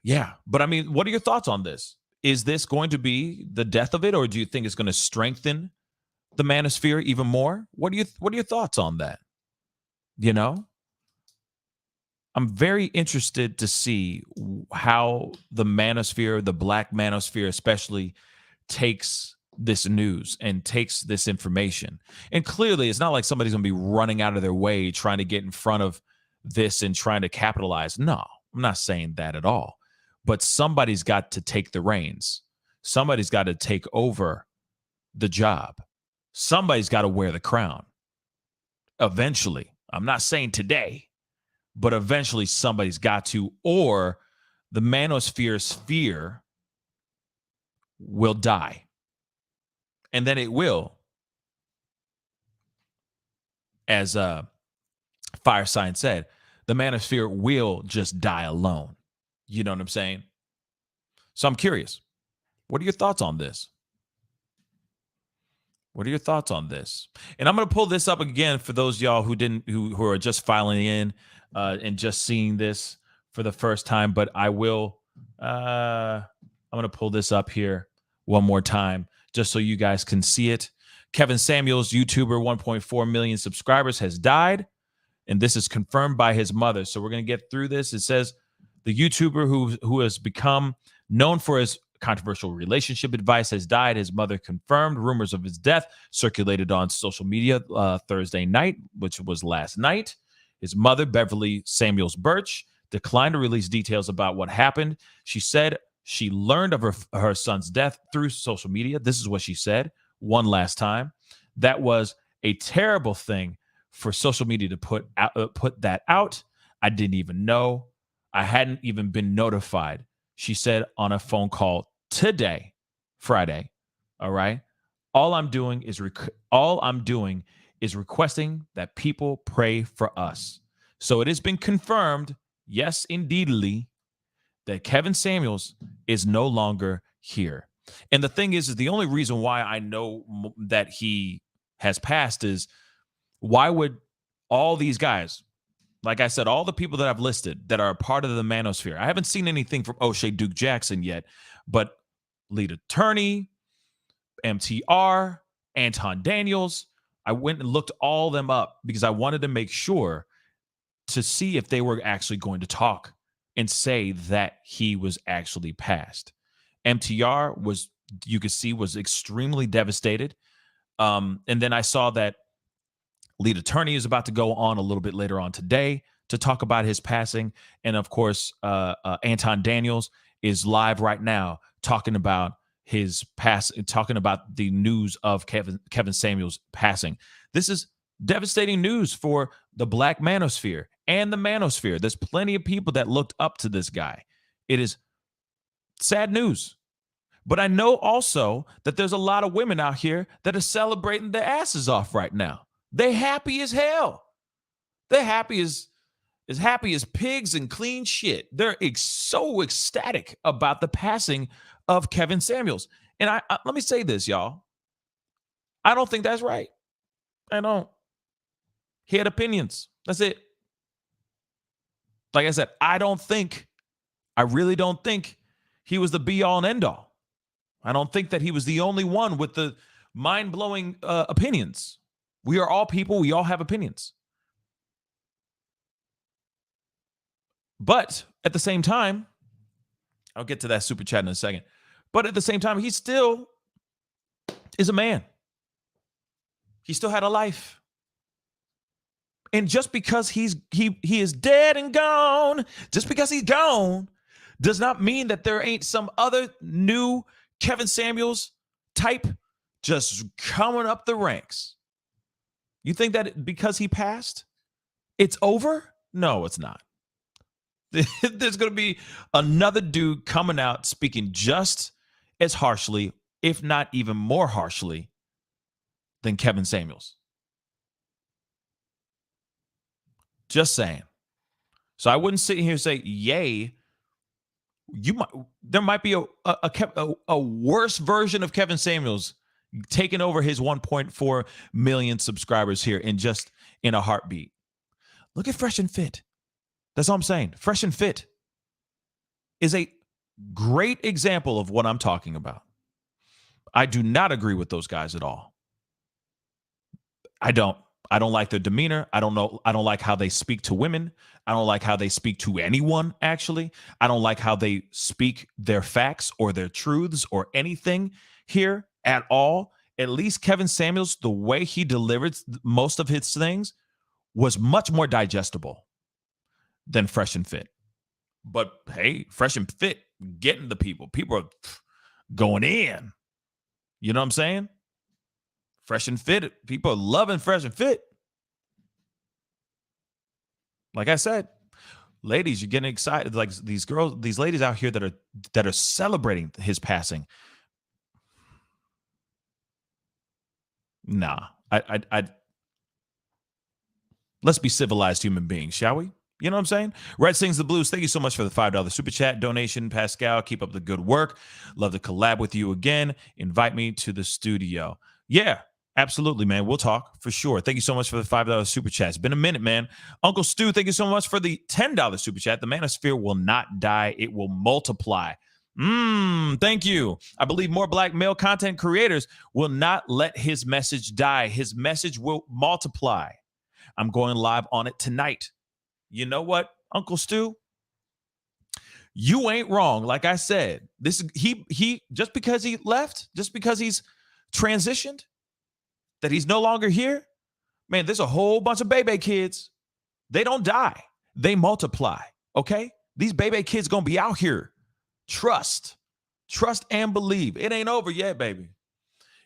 Yeah, but I mean, what are your thoughts on this? Is this going to be the death of it, or do you think it's going to strengthen the Manosphere even more? What are your thoughts on that? You know, I'm very interested to see how the Manosphere, the Black Manosphere especially, takes this news and takes this information. And clearly, it's not like somebody's going to be running out of their way trying to get in front of this and trying to capitalize. No, I'm not saying that at all. But somebody's got to take the reins. Somebody's got to take over the job. Somebody's got to wear the crown. Eventually. I'm not saying today, but eventually somebody's got to, or the Manosphere sphere will die. And then it will, as Firesign said, the Manosphere will just die alone. You know what I'm saying? So I'm curious. What are your thoughts on this? What are your thoughts on this? And I'm going to pull this up again for those of y'all who are just filing in and just seeing this for the first time. But I will. I'm going to pull this up here one more time just so you guys can see it. Kevin Samuels, YouTuber, 1.4 million subscribers, has died, and this is confirmed by his mother. So we're going to get through this. It says the YouTuber who has become known for his controversial relationship advice has died. His mother confirmed. Rumors of his death circulated on social media Thursday night, which was last night. His mother, Beverly Samuels Birch, declined to release details about what happened. She said she learned of her son's death through social media. This is what she said one last time. That was a terrible thing for social media to put that out. I didn't even know. I hadn't even been notified, she said on a phone call today, Friday. All right. All I'm doing is requesting that people pray for us. So it has been confirmed, yes, indeedly, that Kevin Samuels is no longer here. And the thing is the only reason why I know that he has passed is, why would all these guys, like I said, all the people that I've listed that are a part of the Manosphere, I haven't seen anything from O'Shea Duke Jackson yet, but lead attorney, MTR, Anton Daniels, I went and looked all them up because I wanted to make sure to see if they were actually going to talk and say that he was actually passed. MTR was, you could see, was extremely devastated. And then I saw that lead attorney is about to go on a little bit later on today to talk about his passing. And of course, Anton Daniels is live right now talking about his pass, talking about the news of Kevin Samuels passing. This is devastating news for the Black Manosphere and the Manosphere. There's plenty of people that looked up to this guy. It is sad news. But I know also that there's a lot of women out here that are celebrating their asses off right now. They happy as hell. They're happy as pigs and clean shit. They're so ecstatic about the passing of Kevin Samuels. And I let me say this, y'all. I don't think that's right. I don't. He had opinions. That's it. Like I said, I really don't think he was the be all and end all. I don't think that he was the only one with the mind-blowing opinions. We are all people. We all have opinions. But at the same time, I'll get to that super chat in a second. But at the same time, he still is a man. He still had a life. And just because he is dead and gone, just because he's gone, does not mean that there ain't some other new Kevin Samuels type just coming up the ranks. You think that because he passed, it's over? No, it's not. There's going to be another dude coming out speaking just as harshly, if not even more harshly, than Kevin Samuels. Just saying. So I wouldn't sit here and say, yay. There might be a worse version of Kevin Samuels taking over his 1.4 million subscribers here in a heartbeat. Look at Fresh and Fit. That's all I'm saying. Fresh and Fit is a great example of what I'm talking about. I do not agree with those guys at all. I don't like their demeanor. I don't like how they speak to women. I don't like how they speak to anyone, actually. I don't like how they speak their facts or their truths or anything here at all. At least Kevin Samuels, the way he delivered most of his things was much more digestible than Fresh and Fit. But hey, Fresh and Fit getting the people. People are going in. You know what I'm saying? Fresh and Fit. People are loving Fresh and Fit. Like I said, ladies, you're getting excited. Like these girls, these ladies out here that are celebrating his passing. Nah, let's be civilized human beings, shall we? You know what I'm saying? Red Sings the Blues, thank you so much for the $5 super chat donation. Pascal, keep up the good work. Love to collab with you again. Invite me to the studio. Yeah, absolutely, man. We'll talk for sure. Thank you so much for the $5 super chat. It's been a minute, man. Uncle Stu, thank you so much for the $10 super chat. The Manosphere will not die. It will multiply. Thank you. I believe more black male content creators will not let his message die. His message will multiply. I'm going live on it tonight. You know what, Uncle Stu? You ain't wrong. Like I said, he just because he left, just because he's transitioned, that he's no longer here, man, there's a whole bunch of baby kids. They don't die. They multiply, okay? These baby kids going to be out here. Trust and believe. It ain't over yet, baby.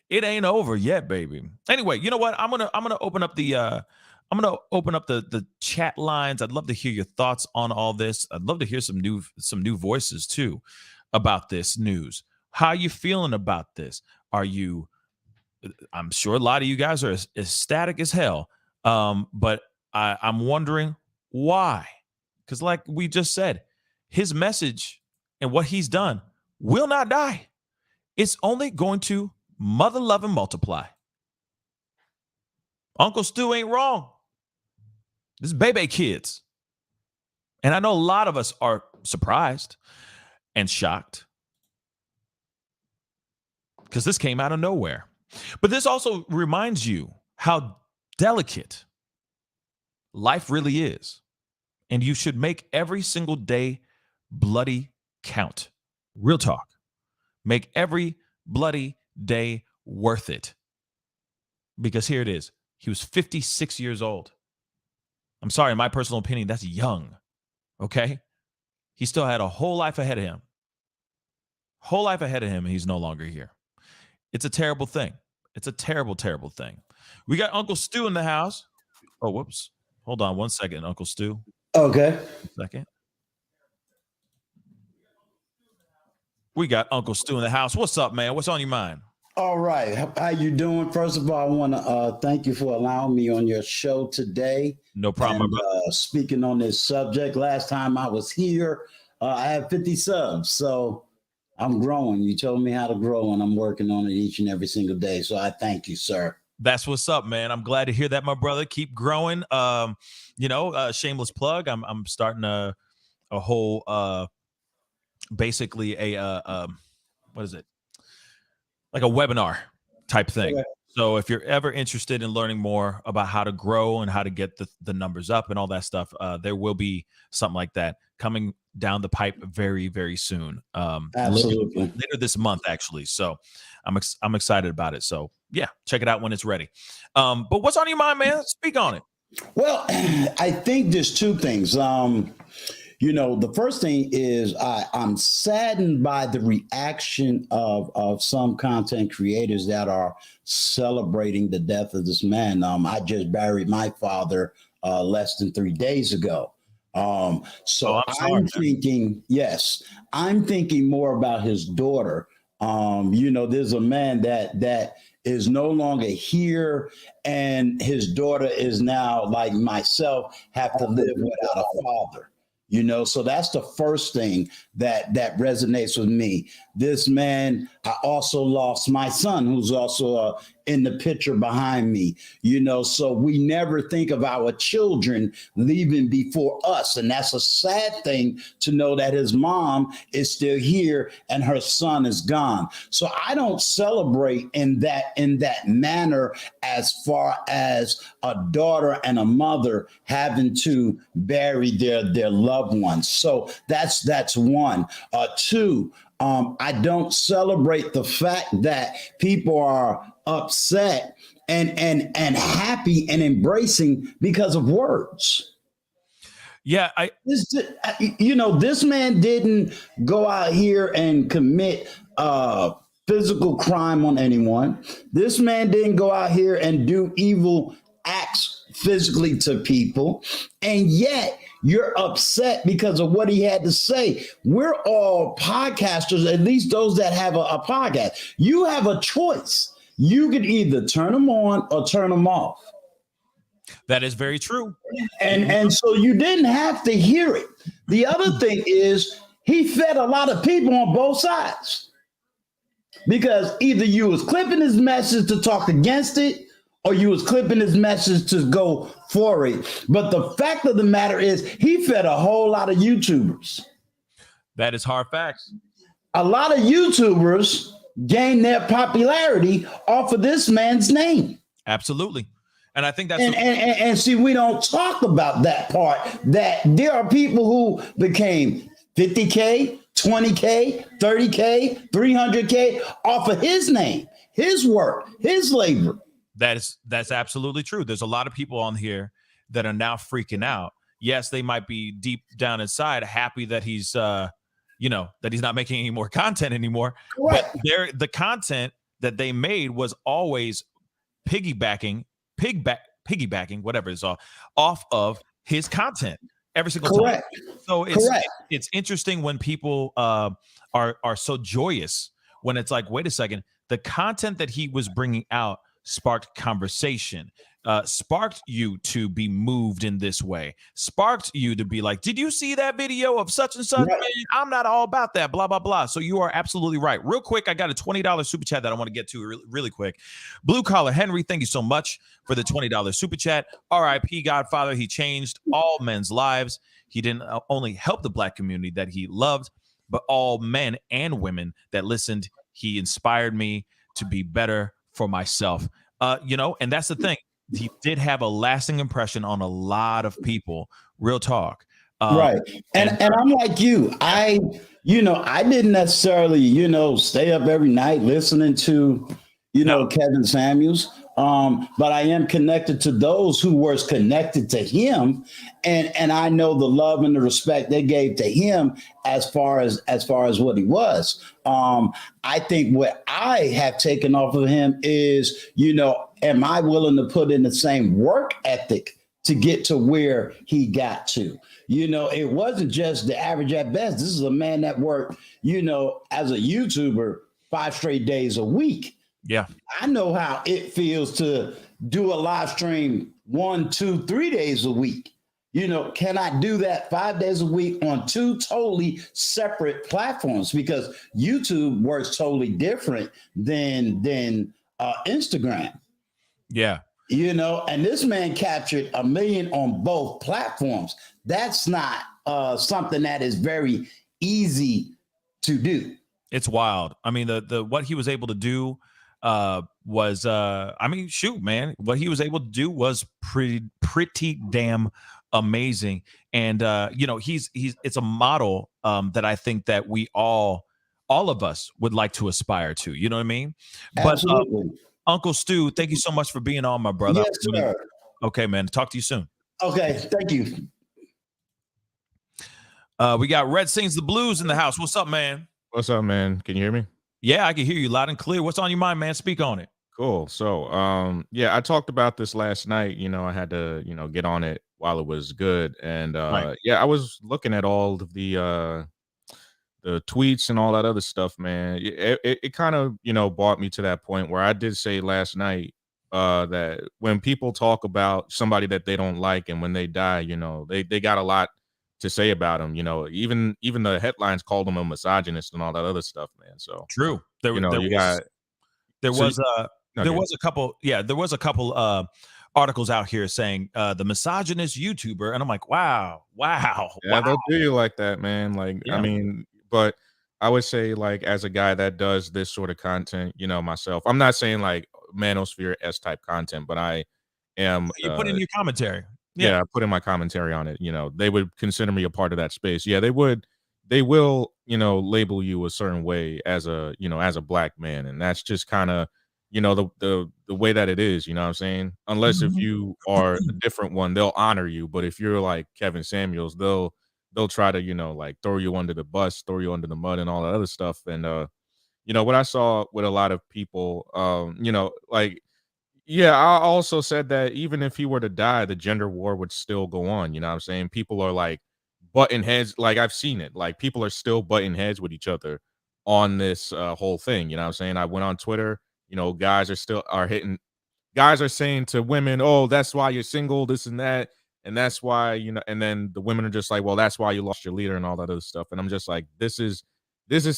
It ain't over yet, baby. Anyway, you know what? I'm gonna open up the the chat lines. I'd love to hear your thoughts on all this. I'd love to hear some new voices too about this news. How you feeling about this? I'm sure a lot of you guys are ecstatic as hell. But I'm wondering why. Because like we just said, his message and what he's done will not die. It's only going to mother love and multiply. Uncle Stu ain't wrong. This is baby kids. And I know a lot of us are surprised and shocked because this came out of nowhere. But this also reminds you how delicate life really is. And you should make every single day bloody count. Real talk. Make every bloody day worth it. Because here it is. He was 56 years old. I'm sorry, in my personal opinion, that's young. Okay? He still had a whole life ahead of him. Whole life ahead of him, and he's no longer here. It's a terrible thing. It's a terrible, terrible thing. We got Uncle Stu in the house. Oh, whoops. Hold on one second, Uncle Stu. Okay. 1 second. We got Uncle Stu in the house. What's up, man? What's on your mind? All right. How you doing? First of all, I want to thank you for allowing me on your show today. No problem. And, speaking on this subject, last time I was here, I had 50 subs. So I'm growing. You told me how to grow, and I'm working on it each and every single day. So I thank you, sir. That's what's up, man. I'm glad to hear that, my brother. Keep growing. Shameless plug. I'm starting a whole basically what is it? Like a webinar type thing. Okay. So if you're ever interested in learning more about how to grow and how to get the numbers up and all that stuff, there will be something like that coming down the pipe very, very soon. Absolutely. Later this month, actually. So I'm excited about it. So yeah, check it out when it's ready. But what's on your mind, man? Speak on it. Well, I think there's two things. The first thing is I'm saddened by the reaction of some content creators that are celebrating the death of this man. I just buried my father less than 3 days ago. So I'm sorry, I'm thinking more about his daughter. There's a man that is no longer here, and his daughter is now, like myself, have to live without a father. So that's the first thing that resonates with me. This man, I also lost my son, who's also in the picture behind me, so we never think of our children leaving before us. And that's a sad thing to know that his mom is still here and her son is gone. So I don't celebrate in that manner as far as a daughter and a mother having to bury their loved ones. So that's one. Two, I don't celebrate the fact that people are upset and happy and embracing because of words. Yeah, this man didn't go out here and commit physical crime on anyone. This man didn't go out here and do evil acts physically to people, and yet you're upset because of what he had to say. We're all podcasters, at least those that have a podcast. You have a choice. You could either turn them on or turn them off. That is very true. And so you didn't have to hear it. The other thing is he fed a lot of people on both sides, because either you was clipping his message to talk against it, or you was clipping his message to go for it. But the fact of the matter is he fed a whole lot of YouTubers. That is hard facts. A lot of YouTubers gained their popularity off of this man's name. Absolutely. And I think that's and see, we don't talk about that part, that there are people who became 50K, 20K, 30K, 300K off of his name, his work, his labor. That's absolutely true. There's a lot of people on here that are now freaking out. Yes, they might be deep down inside happy that he's that he's not making any more content anymore. Correct. But the content that they made was always piggybacking, whatever it's all, off of his content every single time. So it's interesting when people are so joyous, when it's like, wait a second, the content that he was bringing out sparked conversation, sparked you to be moved in this way, sparked you to be like, did you see that video of such and such? Right. Man, I'm not all about that, blah, blah, blah. So you are absolutely right. Real quick, I got a $20 super chat that I want to get to really quick. Blue Collar Henry, thank you so much for the $20 super chat. RIP Godfather, he changed all men's lives. He didn't only help the Black community that he loved, but all men and women that listened. He inspired me to be better for myself. And that's the thing. He did have a lasting impression on a lot of people. Real talk. Right. And I'm like you. I didn't necessarily, stay up every night listening to, Kevin Samuels. But I am connected to those who were connected to him, and I know the love and the respect they gave to him as far as what he was. I think what I have taken off of him is, am I willing to put in the same work ethic to get to where he got to? It wasn't just the average at best. This is a man that worked, as a YouTuber 5 straight days a week. Yeah. I know how it feels to do a live stream 1, 2, 3 days a week. Can I do that 5 days a week on 2 totally separate platforms? Because YouTube works totally different than Instagram. Yeah. And this man captured 1 million on both platforms. That's not something that is very easy to do. It's wild. I mean, the what he was able to do was shoot, man, what he was able to do was pretty damn amazing. And it's a model that I think that we all of us would like to aspire to, you know what I mean? Absolutely. Uncle Stu, thank you so much for being on, my brother. Yes, sir. Okay, man. Talk to you soon. Okay, thank you. We got Red Sings the Blues in the house. What's up, man? What's up, man? Can you hear me? Yeah, I can hear you loud and clear. What's on your mind, man? Speak on it. Cool. So, yeah, I talked about this last night. I had to, get on it while it was good. And Right. yeah, I was looking at all of the tweets and all that other stuff, man. It kind of, brought me to that point where I did say last night that when people talk about somebody that they don't like and when they die, they got a lot to say about them. Even the headlines called them a misogynist and all that other stuff, man. So True. There was a couple articles out here saying the misogynist YouTuber, and I'm like, wow. Yeah, they'll do you like that, man. Like, Yeah. I mean, but I would say, like, as a guy that does this sort of content, myself, I'm not saying like Manosphere S type content, but I am. You put in your commentary. Yeah, I put in my commentary on it. They would consider me a part of that space. Yeah, they would. They will, label you a certain way as a, as a black man, and that's just kind of, the way that it is. You know what I'm saying? Unless if you are a different one, they'll honor you. But if you're like Kevin Samuels, they'll try to, like throw you under the bus, throw you under the mud, and all that other stuff. And what I saw with a lot of people, like. Yeah, I also said that even if he were to die, the gender war would still go on. You know what I'm saying? People are like butting heads. Like I've seen it. Like people are still butting heads with each other on this whole thing. You know what I'm saying? I went on Twitter. Guys are saying to women, "Oh, that's why you're single, this and that." And that's why, and then the women are just like, "Well, that's why you lost your leader," and all that other stuff. And I'm just like, this is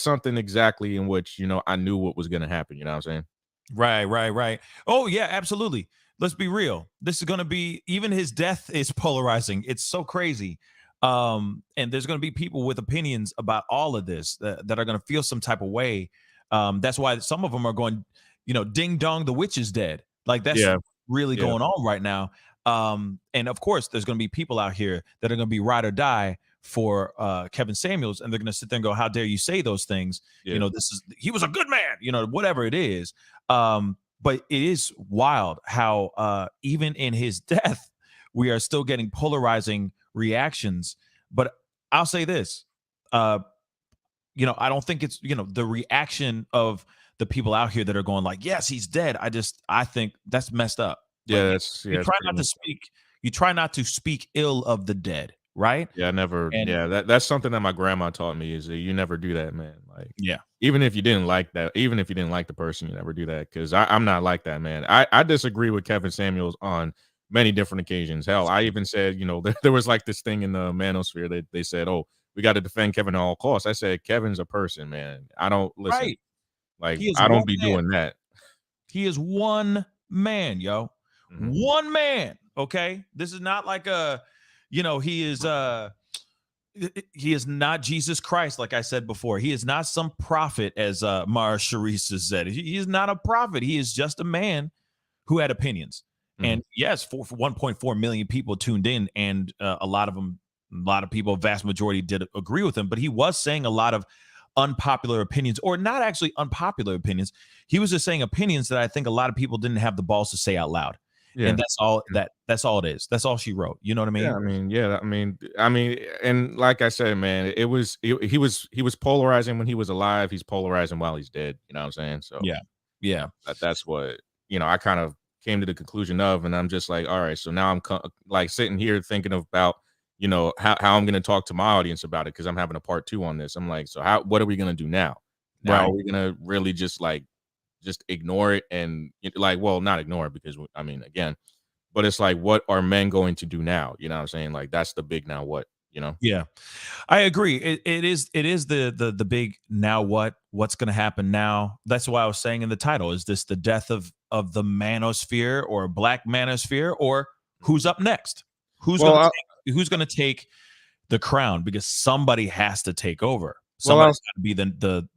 something exactly in which, I knew what was going to happen. You know what I'm saying? Right. Oh, yeah, absolutely. Let's be real. This is going to be, even his death is polarizing. It's so crazy. And there's going to be people with opinions about all of this that are going to feel some type of way. That's why some of them are going, ding dong, the witch is dead. Like that's really going on right now. And of course, there's going to be people out here that are going to be ride or die for Kevin Samuels, and they're going to sit there and go, "How dare you say those things?" He was a good man, whatever it is. But it is wild how even in his death, we are still getting polarizing reactions. But I'll say this, I don't think it's the reaction of the people out here that are going like, "Yes, he's dead." I think that's messed up. Yeah, You try not to speak ill of the dead, right? Yeah, I never. That's something that my grandma taught me is that you never do that, man. Like, yeah, even if you didn't like the person, you never do that. Because I'm not like that, man. I disagree with Kevin Samuels on many different occasions. Hell, I even said, there was like this thing in the Manosphere that they said, "Oh, we got to defend Kevin at all costs." I said, Kevin's a person, man. I don't listen. Right. Like, I don't be doing that. He is one man, yo. Mm-hmm. One man. Okay. This is not like he is not Jesus Christ, like I said before. He is not some prophet, as Mara Sharice said. He is not a prophet. He is just a man who had opinions. Mm-hmm. And yes, for 1.4 million people tuned in, and a lot of people, vast majority, did agree with him. But he was saying a lot of unpopular opinions, or not actually unpopular opinions. He was just saying opinions that I think a lot of people didn't have the balls to say out loud. Yeah. And that's all it is. That's all she wrote. You know what I mean? Yeah, I mean, and like I said, man, he was polarizing when he was alive. He's polarizing while he's dead. You know what I'm saying? So yeah. That's what, I kind of came to the conclusion of, and I'm just like, all right, so now I'm like sitting here thinking about, how I'm going to talk to my audience about it, because I'm having a part 2 on this. I'm like, so what are we going to do now? Now, are we going to really just ignore it and not ignore it, because I mean, again, but it's like, what are men going to do now? You know what I'm saying? Like, that's the big now what, Yeah, I agree. It is the big now what's going to happen now. That's why I was saying in the title, is this the death of the Manosphere, or Black Manosphere, or who's up next? Who's going to take the crown? Because somebody has to take over. Somebody's got to be the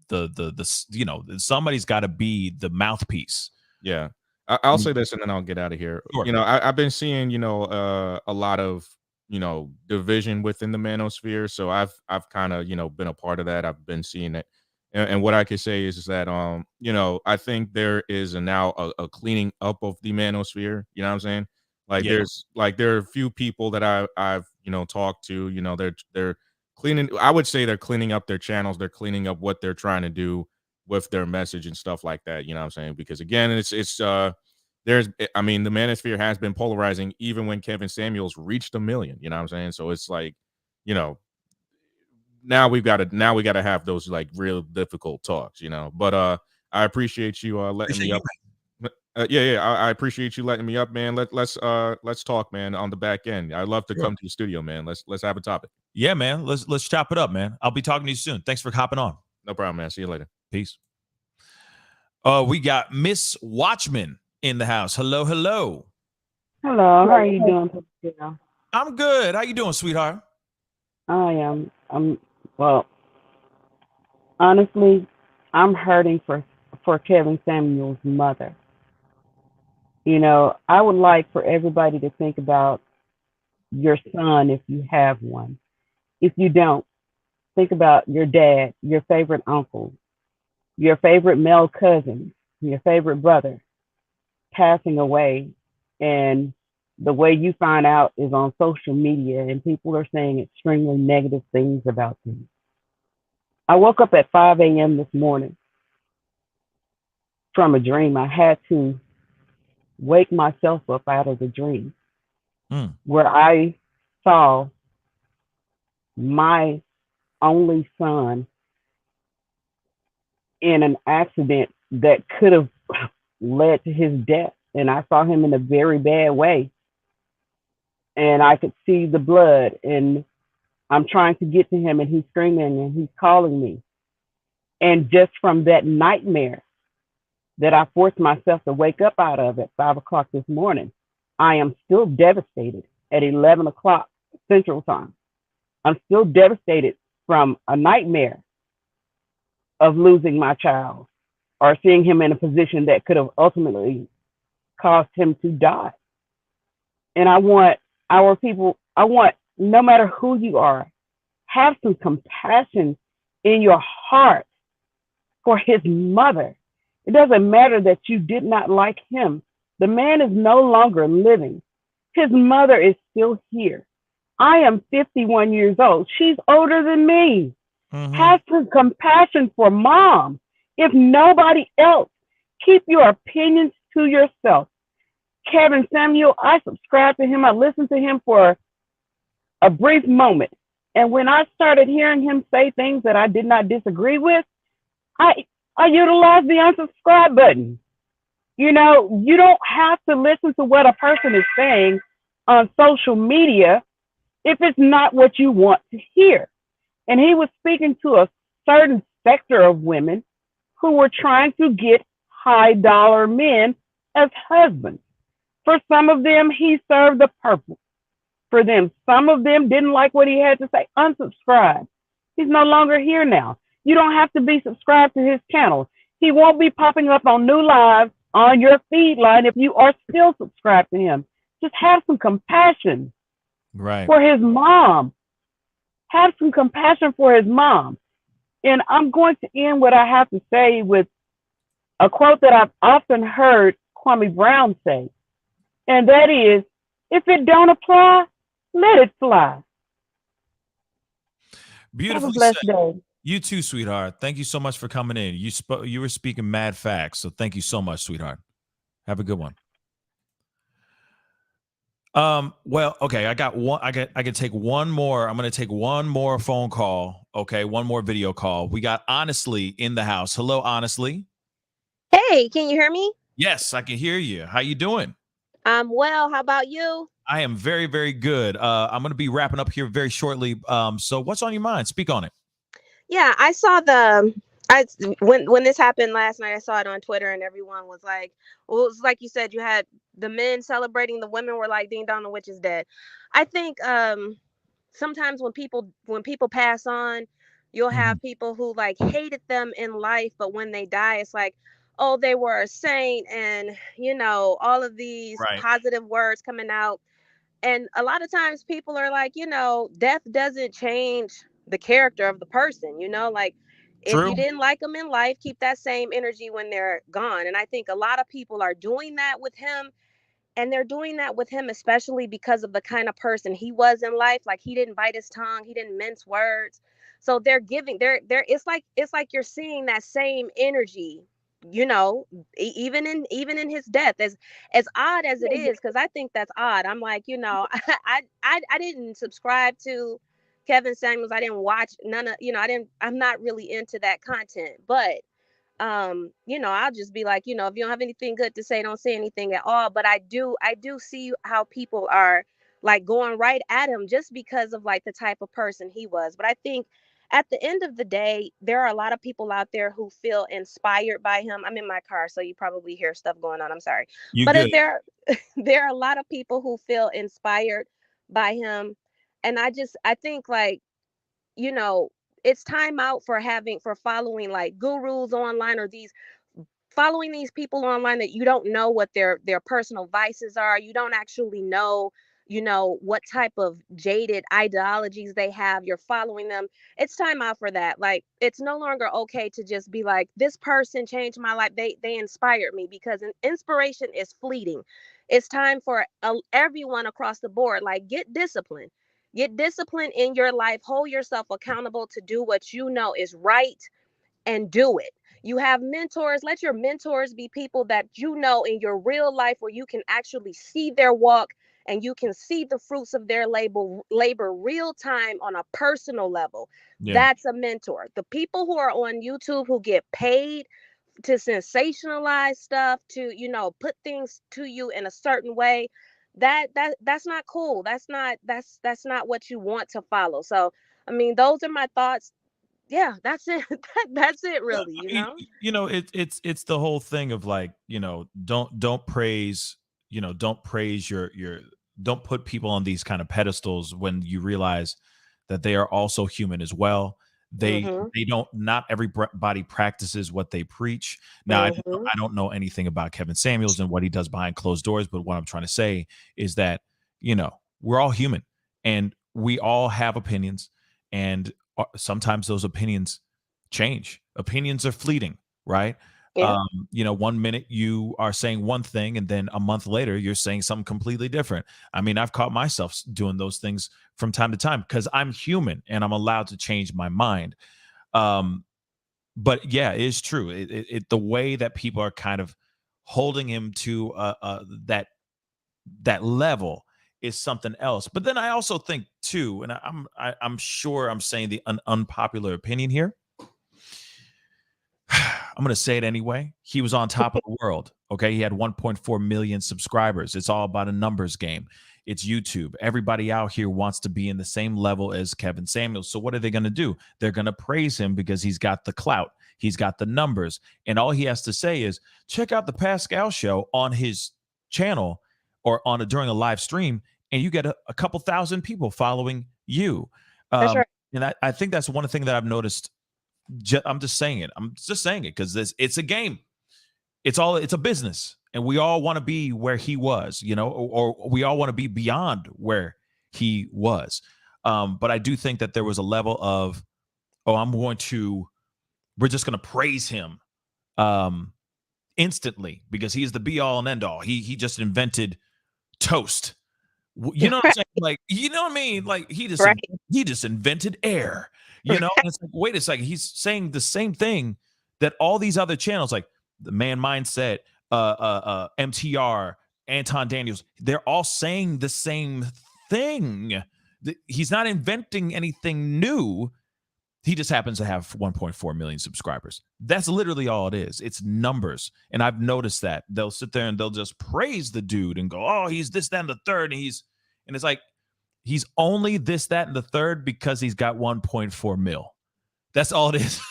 somebody's got to be the mouthpiece. Yeah, I'll say this and then I'll get out of here. Sure. I've been seeing a lot of division within the Manosphere, so I've kind of been a part of that. I've been seeing it And what I could say is that I think there is now a cleaning up of the manosphere. You know what I'm saying? Like Yeah. there are a few people that I've talked to. They're cleaning. I would say they're cleaning up their channels. They're cleaning up what they're trying to do with their message and stuff like that. You know what I'm saying? Because again, it's I mean, the manosphere has been polarizing even when Kevin Samuels reached 1 million. You know what I'm saying? So it's like, you know, now we gotta have those like real difficult talks, But I appreciate you letting Appreciate me you, up. Yeah, I appreciate you letting me up, man. Let's talk, man, on the back end. I'd love to Sure. come to the studio, man. Let's have a topic. Yeah, man. Let's chop it up, man. I'll be talking to you soon. Thanks for hopping on. No problem, man. See you later. Peace. We got Miss Watchman in the house. Hello, hello. Hello, how are you doing, Pascal? I'm good. How you doing, sweetheart? I am. Well, honestly, I'm hurting for Kevin Samuel's mother. I would like for everybody to think about your son if you have one. If you don't, think about your dad, your favorite uncle, your favorite male cousin, your favorite brother passing away, and the way you find out is on social media, and people are saying extremely negative things about them. I woke up at 5 a.m. this morning from a dream. I had to wake myself up out of the dream Mm. where I saw my only son in an accident that could have led to his death. And I saw him in a very bad way. And I could see the blood. And I'm trying to get to him, and he's screaming and he's calling me. And just from that nightmare that I forced myself to wake up out of at 5 o'clock this morning, I am still devastated at 11 o'clock Central Time. I'm still devastated from a nightmare of losing my child or seeing him in a position that could have ultimately caused him to die. And I want our people, no matter who you are, have some compassion in your heart for his mother. It doesn't matter that you did not like him. The man is no longer living. His mother is still here. I am 51 years old. She's older than me. Mm-hmm. Have some compassion for mom. If nobody else, keep your opinions to yourself. Kevin Samuel, I subscribed to him. I listened to him for a brief moment. And when I started hearing him say things that I did not disagree with, I utilized the unsubscribe button. You don't have to listen to what a person is saying on social media if it's not what you want to hear. And he was speaking to a certain sector of women who were trying to get high dollar men as husbands. For some of them, he served a purpose for them. Some of them didn't like what he had to say. Unsubscribe. He's no longer here now. You don't have to be subscribed to his channel. He won't be popping up on new lives on your feed line if you are still subscribed to him. Just have some compassion for his mom. Have some compassion for his mom. And I'm going to end what I have to say with a quote that I've often heard Kwame Brown say. And that is, if it don't apply, let it fly. Beautifully Have a blessed said. day. You too, sweetheart. Thank you so much for coming in. You were speaking mad facts, so thank you so much, sweetheart. Have a good one. Well, okay, I can take one more. I'm gonna take one more phone call. Okay, one more video call. We got Honestly in the house. Hello, Honestly. Hey, can you hear me? Yes, I can hear you. How you doing? I'm well. How about you? I am very, very good. I'm gonna be wrapping up here very shortly. So what's on your mind? Speak on it. Yeah, I saw I when this happened last night, I saw it on Twitter and everyone was like, well, it was like you said, you had the men celebrating, the women were like, ding dong, the witch is dead. I think sometimes when people pass on, you'll Mhm. have people who like hated them in life, but when they die, it's like, oh, they were a saint, and all of these Right. positive words coming out. And a lot of times people are like, death doesn't change the character of the person, like If True. you didn't like them in life, keep that same energy when they're gone. And I think a lot of people are doing that with him, and they're doing that with him especially because of the kind of person he was in life. Like, he didn't bite his tongue, he didn't mince words. So they're giving, they're it's like you're seeing that same energy, you know, even in his death, as odd as it is, because I think that's odd. I'm like, you know, I didn't subscribe to Kevin Samuels. I didn't watch none of, you know, I'm not really into that content. But you know, I'll just be like, you know, if you don't have anything good to say, don't say anything at all. But I do see how people are like going right at him just because of like the type of person he was. But I think at the end of the day, there are a lot of people out there who feel inspired by him. I'm in my car, so you probably hear stuff going on. I'm sorry. You But good. there are a lot of people who feel inspired by him. And I think, like, you know, it's time out for following like gurus online, or these following these people online that you don't know what their personal vices are. You don't actually know, you know, what type of jaded ideologies they have. You're following them. It's time out for that. Like, it's no longer okay to just be like, this person changed my life, they inspired me, because inspiration is fleeting. It's time for everyone across the board, like, get discipline in your life. Hold yourself accountable to do what you know is right, and do it. You have mentors. Let your mentors be people that you know in your real life, where you can actually see their walk and you can see the fruits of their labor real time on a personal level. Yeah. That's a mentor. The people who are on YouTube who get paid to sensationalize stuff, to, you know, put things to you in a certain way, that's not cool. That's not what you want to follow. So I mean, those are my thoughts. Yeah, that's it. That's it, No, really, you know? you know, it's the whole thing of like, you know, don't praise, you know, don't praise your don't put people on these kind of pedestals when you realize that they are also human as well. Mhm. They don't, not everybody practices what they preach. Now, Mhm. I don't know anything about Kevin Samuels and what he does behind closed doors, but what I'm trying to say is that, you know, we're all human and we all have opinions, and sometimes those opinions change. Opinions are fleeting, right? Yeah. You know, one minute you are saying one thing, and then a month later you're saying something completely different. I mean, I've caught myself doing those things from time to time because I'm human and I'm allowed to change my mind. Um, but yeah, it is true. The way that people are kind of holding him to that level is something else. But then I also think too, and I'm sure I'm saying the unpopular opinion here. I'm going to say it anyway. He was on top of the world. Okay. He had 1.4 million subscribers. It's all about a numbers game. It's YouTube. Everybody out here wants to be in the same level as Kevin Samuels. So what are they going to do? They're going to praise him because he's got the clout. He's got the numbers. And all he has to say is check out the Pascal show on his channel or during a live stream, and you get a couple thousand people following you. That's right. And I think that's one thing that I've noticed. I'm just saying it. I'm just saying it because it's a game. It's a business, and we all want to be where he was, you know, or we all want to be beyond where he was. But I do think that there was a level of, oh, we're just going to praise him instantly because he's the be all and end all. He just invented toast. You know what I'm saying? Like, you know what I mean? Like Right. he just invented air. You know, and it's like, wait a second, he's saying the same thing that all these other channels, like the Man Mindset, MTR, Anton Daniels, they're all saying the same thing. He's not inventing anything new. He just happens to have 1.4 million subscribers. That's literally all it is. It's numbers. And I've noticed that they'll sit there and they'll just praise the dude and go, oh, he's this, that, and the third. And it's like, he's only this, that, and the third because he's got 1.4 mil. That's all it is.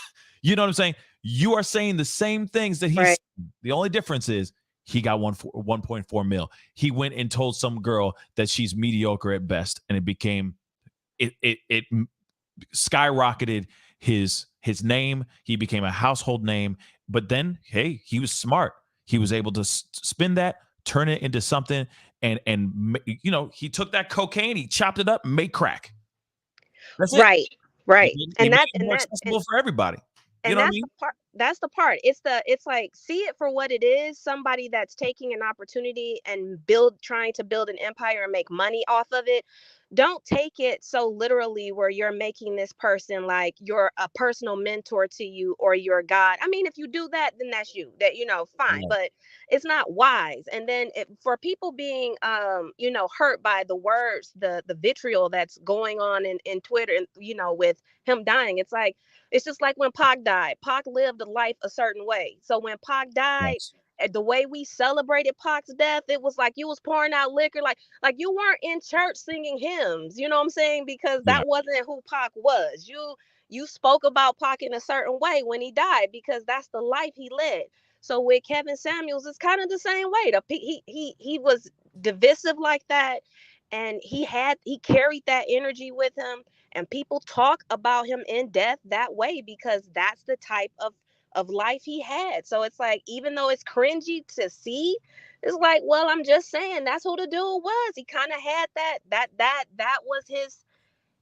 You know what I'm saying? You are saying the same things that he's Right. saying. The only difference is he got 1.4 mil. He went and told some girl that she's mediocre at best, and it skyrocketed his name. He became a household name. But then, hey, he was smart. He was able to spin that, turn it into something, and you know, he took that cocaine, he chopped it up, and made crack. That's it. Right. Right. It And made that it more accessible for everybody. You And know what I mean? that's the part. It's like, see it for what it is, somebody that's taking an opportunity and trying to build an empire and make money off of it. Don't take it so literally where you're making this person like you're a personal mentor to you or your God. I mean, if you do that, then that's you. That, fine, Yeah. but it's not wise. And then for people being hurt by the words, the vitriol that's going on in Twitter and with him dying, it's just like when Pac died. Pac lived a life a certain way. So when Pac died, Yes. the way we celebrated Pac's death, it was like you was pouring out liquor, like you weren't in church singing hymns. You know what I'm saying? Because Yeah. that wasn't who Pac was. You spoke about Pac in a certain way when he died because that's the life he led. So with Kevin Samuels, it's kind of the same way. He was divisive like that, and he carried that energy with him, and people talk about him in death that way because that's the type of life he had. So it's like, even though it's cringy to see, it's like, well, I'm just saying that's who the dude was. He kind of had that was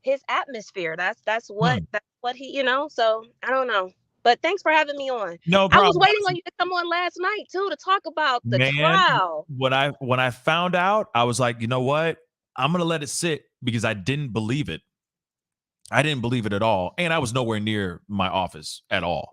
his atmosphere. That's what he, so I don't know. But thanks for having me on. No I was problem. waiting on you to come on last night too to talk about the Man, trial. when I found out, I was like, you know what? I'm gonna let it sit because I didn't believe it. I didn't believe it at all. And I was nowhere near my office at all.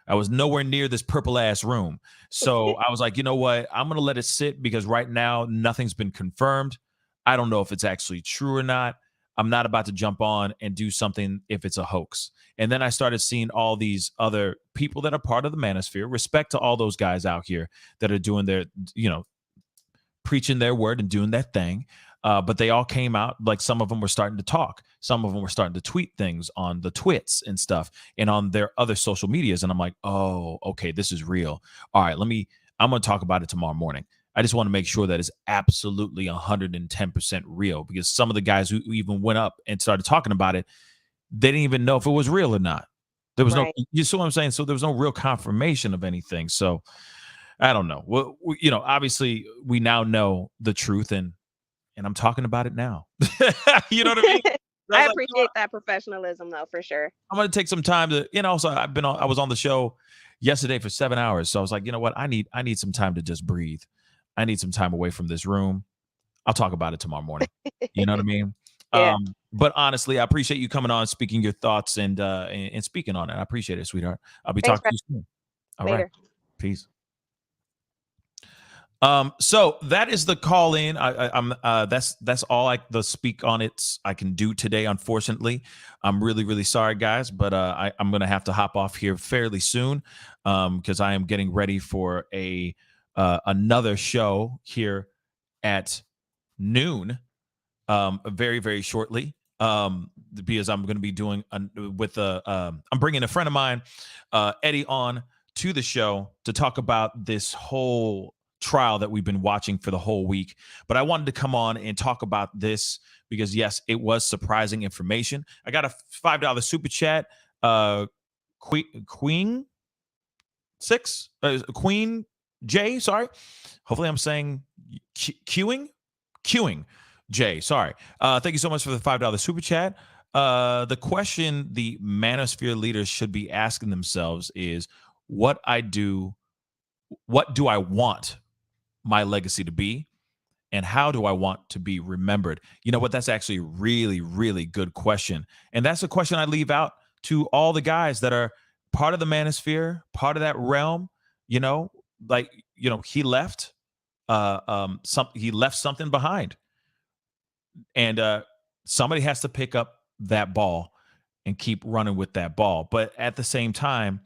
I was nowhere near this purple ass room. So I was like, you know what? I'm going to let it sit because right now nothing's been confirmed. I don't know if it's actually true or not. I'm not about to jump on and do something if it's a hoax. And then I started seeing all these other people that are part of the Manosphere. Respect to all those guys out here that are doing their, preaching their word and doing that thing. But they all came out, like some of them were starting to talk. Some of them were starting to tweet things on the twits and stuff and on their other social medias. And I'm like, oh, okay, this is real. All right, I'm going to talk about it tomorrow morning. I just want to make sure that it's absolutely 110% real because some of the guys who even went up and started talking about it, they didn't even know if it was real or not. There was Right. you see what I'm saying? So there was no real confirmation of anything. So I don't know. Well, obviously we now know the truth and I'm talking about it now. You know what I mean? So I I was like, appreciate that professionalism though, for sure. I'm going to take some time to, so I was on the show yesterday for 7 hours. So I was like, you know what? I need some time to just breathe. I need some time away from this room. I'll talk about it tomorrow morning. You know what I mean? Yeah. But honestly, I appreciate you coming on, speaking your thoughts and speaking on it. I appreciate it, sweetheart. I'll be Thanks talking for to you soon. All right. later. Peace. So that is the call in. I'm that's all the speak on it I can do today. Unfortunately, I'm really, really sorry, guys, but I'm gonna have to hop off here fairly soon because I am getting ready for another show here at noon very, very shortly. Because I'm going to be doing I'm bringing a friend of mine, Eddie, on to the show to talk about this whole trial that we've been watching for the whole week. But I wanted to come on and talk about this because yes, it was surprising information. I got a $5 super chat. Queen J. Sorry, hopefully I'm saying queuing. Jay, sorry. Thank you so much for the $5 super chat. The question the Manosphere leaders should be asking themselves is, what do I want my legacy to be? And how do I want to be remembered? You know what? That's actually a really, really good question. And that's a question I leave out to all the guys that are part of the Manosphere, part of that realm. He left he left something behind. And somebody has to pick up that ball and keep running with that ball. But at the same time,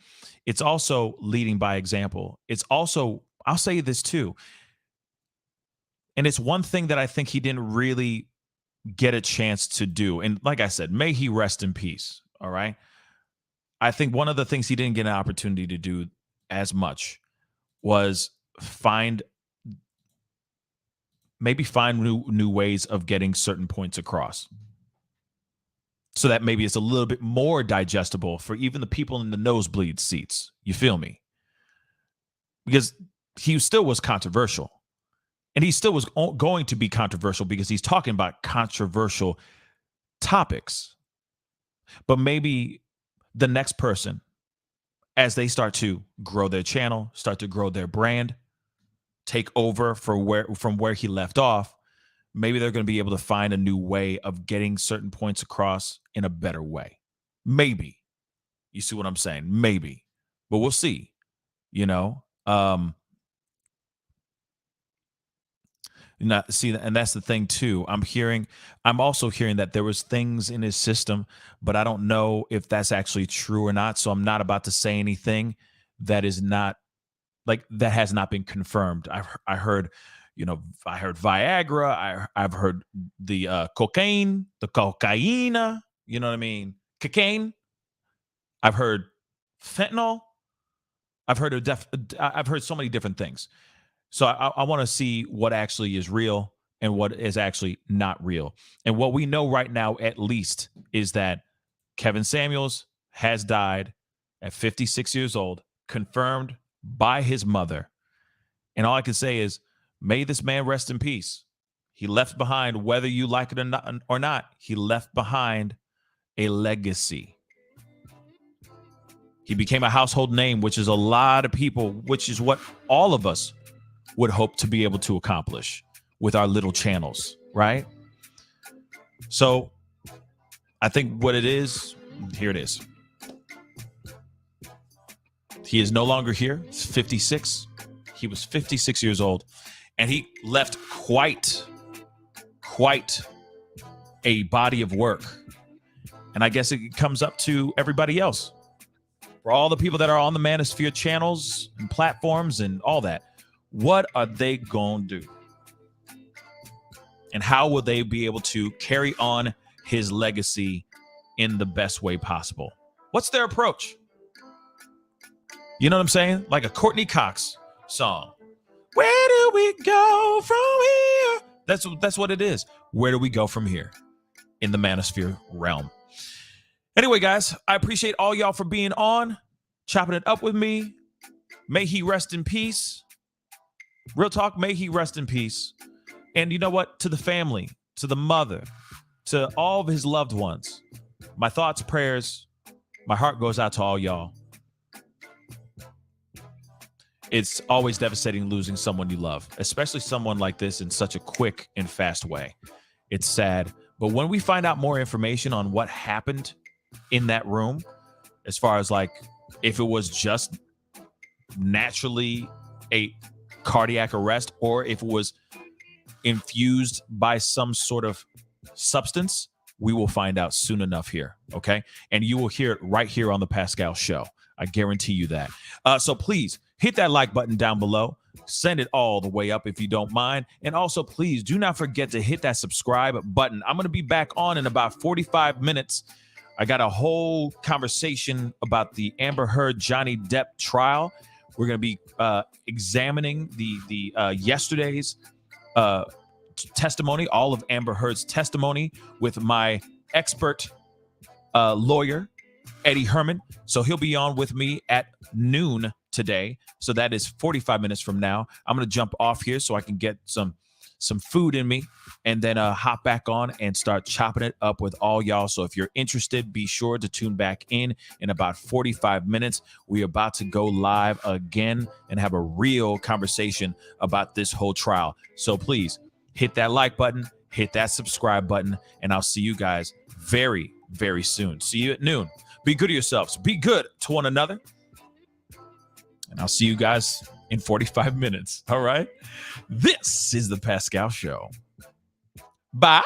it's also leading by example. It's also, I'll say this too, and it's one thing that I think he didn't really get a chance to do. And like I said, may he rest in peace. All right. I think one of the things he didn't get an opportunity to do as much was find new ways of getting certain points across, so that maybe it's a little bit more digestible for even the people in the nosebleed seats. You feel me? Because he still was controversial, and he still was going to be controversial because he's talking about controversial topics. But maybe the next person as they start to grow their channel, start to grow their brand, take over from where he left off, maybe they're going to be able to find a new way of getting certain points across in a better way. Maybe. You see what I'm saying? Maybe. But we'll see. See, and that's the thing too. I'm also hearing that there was things in his system, but I don't know if that's actually true or not. So I'm not about to say anything that is not that has not been confirmed. I heard Viagra. I've heard the cocaine, the cocaine. You know what I mean? Cocaine. I've heard fentanyl. I've heard so many different things. So I want to see what actually is real and what is actually not real. And what we know right now, at least, is that Kevin Samuels has died at 56 years old, confirmed by his mother. And all I can say is, may this man rest in peace. He left behind, whether you like it or not, he left behind a legacy. He became a household name, which is a lot of people, which is what all of us would hope to be able to accomplish with our little channels, right? So I think what it is, here it is. He is no longer here. He's 56. He was 56 years old, and he left quite a body of work. And I guess it comes up to everybody else. For all the people that are on the Manosphere channels and platforms and all that, what are they going to do? And how will they be able to carry on his legacy in the best way possible? What's their approach? You know what I'm saying? Like a Courtney Cox song. Where do we go from here? That's what it is. Where do we go from here in the Manosphere realm? Anyway, guys, I appreciate all y'all for being on, chopping it up with me. May he rest in peace. Real talk, may he rest in peace. And you know what? To the family, to the mother, to all of his loved ones, my thoughts, prayers, my heart goes out to all y'all. It's always devastating losing someone you love, especially someone like this in such a quick and fast way. It's sad. But when we find out more information on what happened in that room, as far as like if it was just naturally a cardiac arrest or if it was infused by some sort of substance, we will find out soon enough here, okay? And you will hear it right here on the Pascal Show. I guarantee you that. So please hit that like button down below. Send it all the way up if you don't mind. And also, please do not forget to hit that subscribe button. I'm going to be back on in about 45 minutes. I got a whole conversation about the Amber Heard Johnny Depp trial. We're going to be examining the yesterday's testimony, all of Amber Heard's testimony with my expert lawyer, Eddie Herman. So he'll be on with me at noon today. So that is 45 minutes from now. I'm going to jump off here so I can get some food in me and then hop back on and start chopping it up with all y'all. So if you're interested, be sure to tune back in about 45 minutes. We're about to go live again and have a real conversation about this whole trial. So please hit that like button, hit that subscribe button, and I'll see you guys very, very soon. See you at noon. Be good to yourselves. Be good to one another. And I'll see you guys in 45 minutes. All right. This is the Pascal Show. Bye.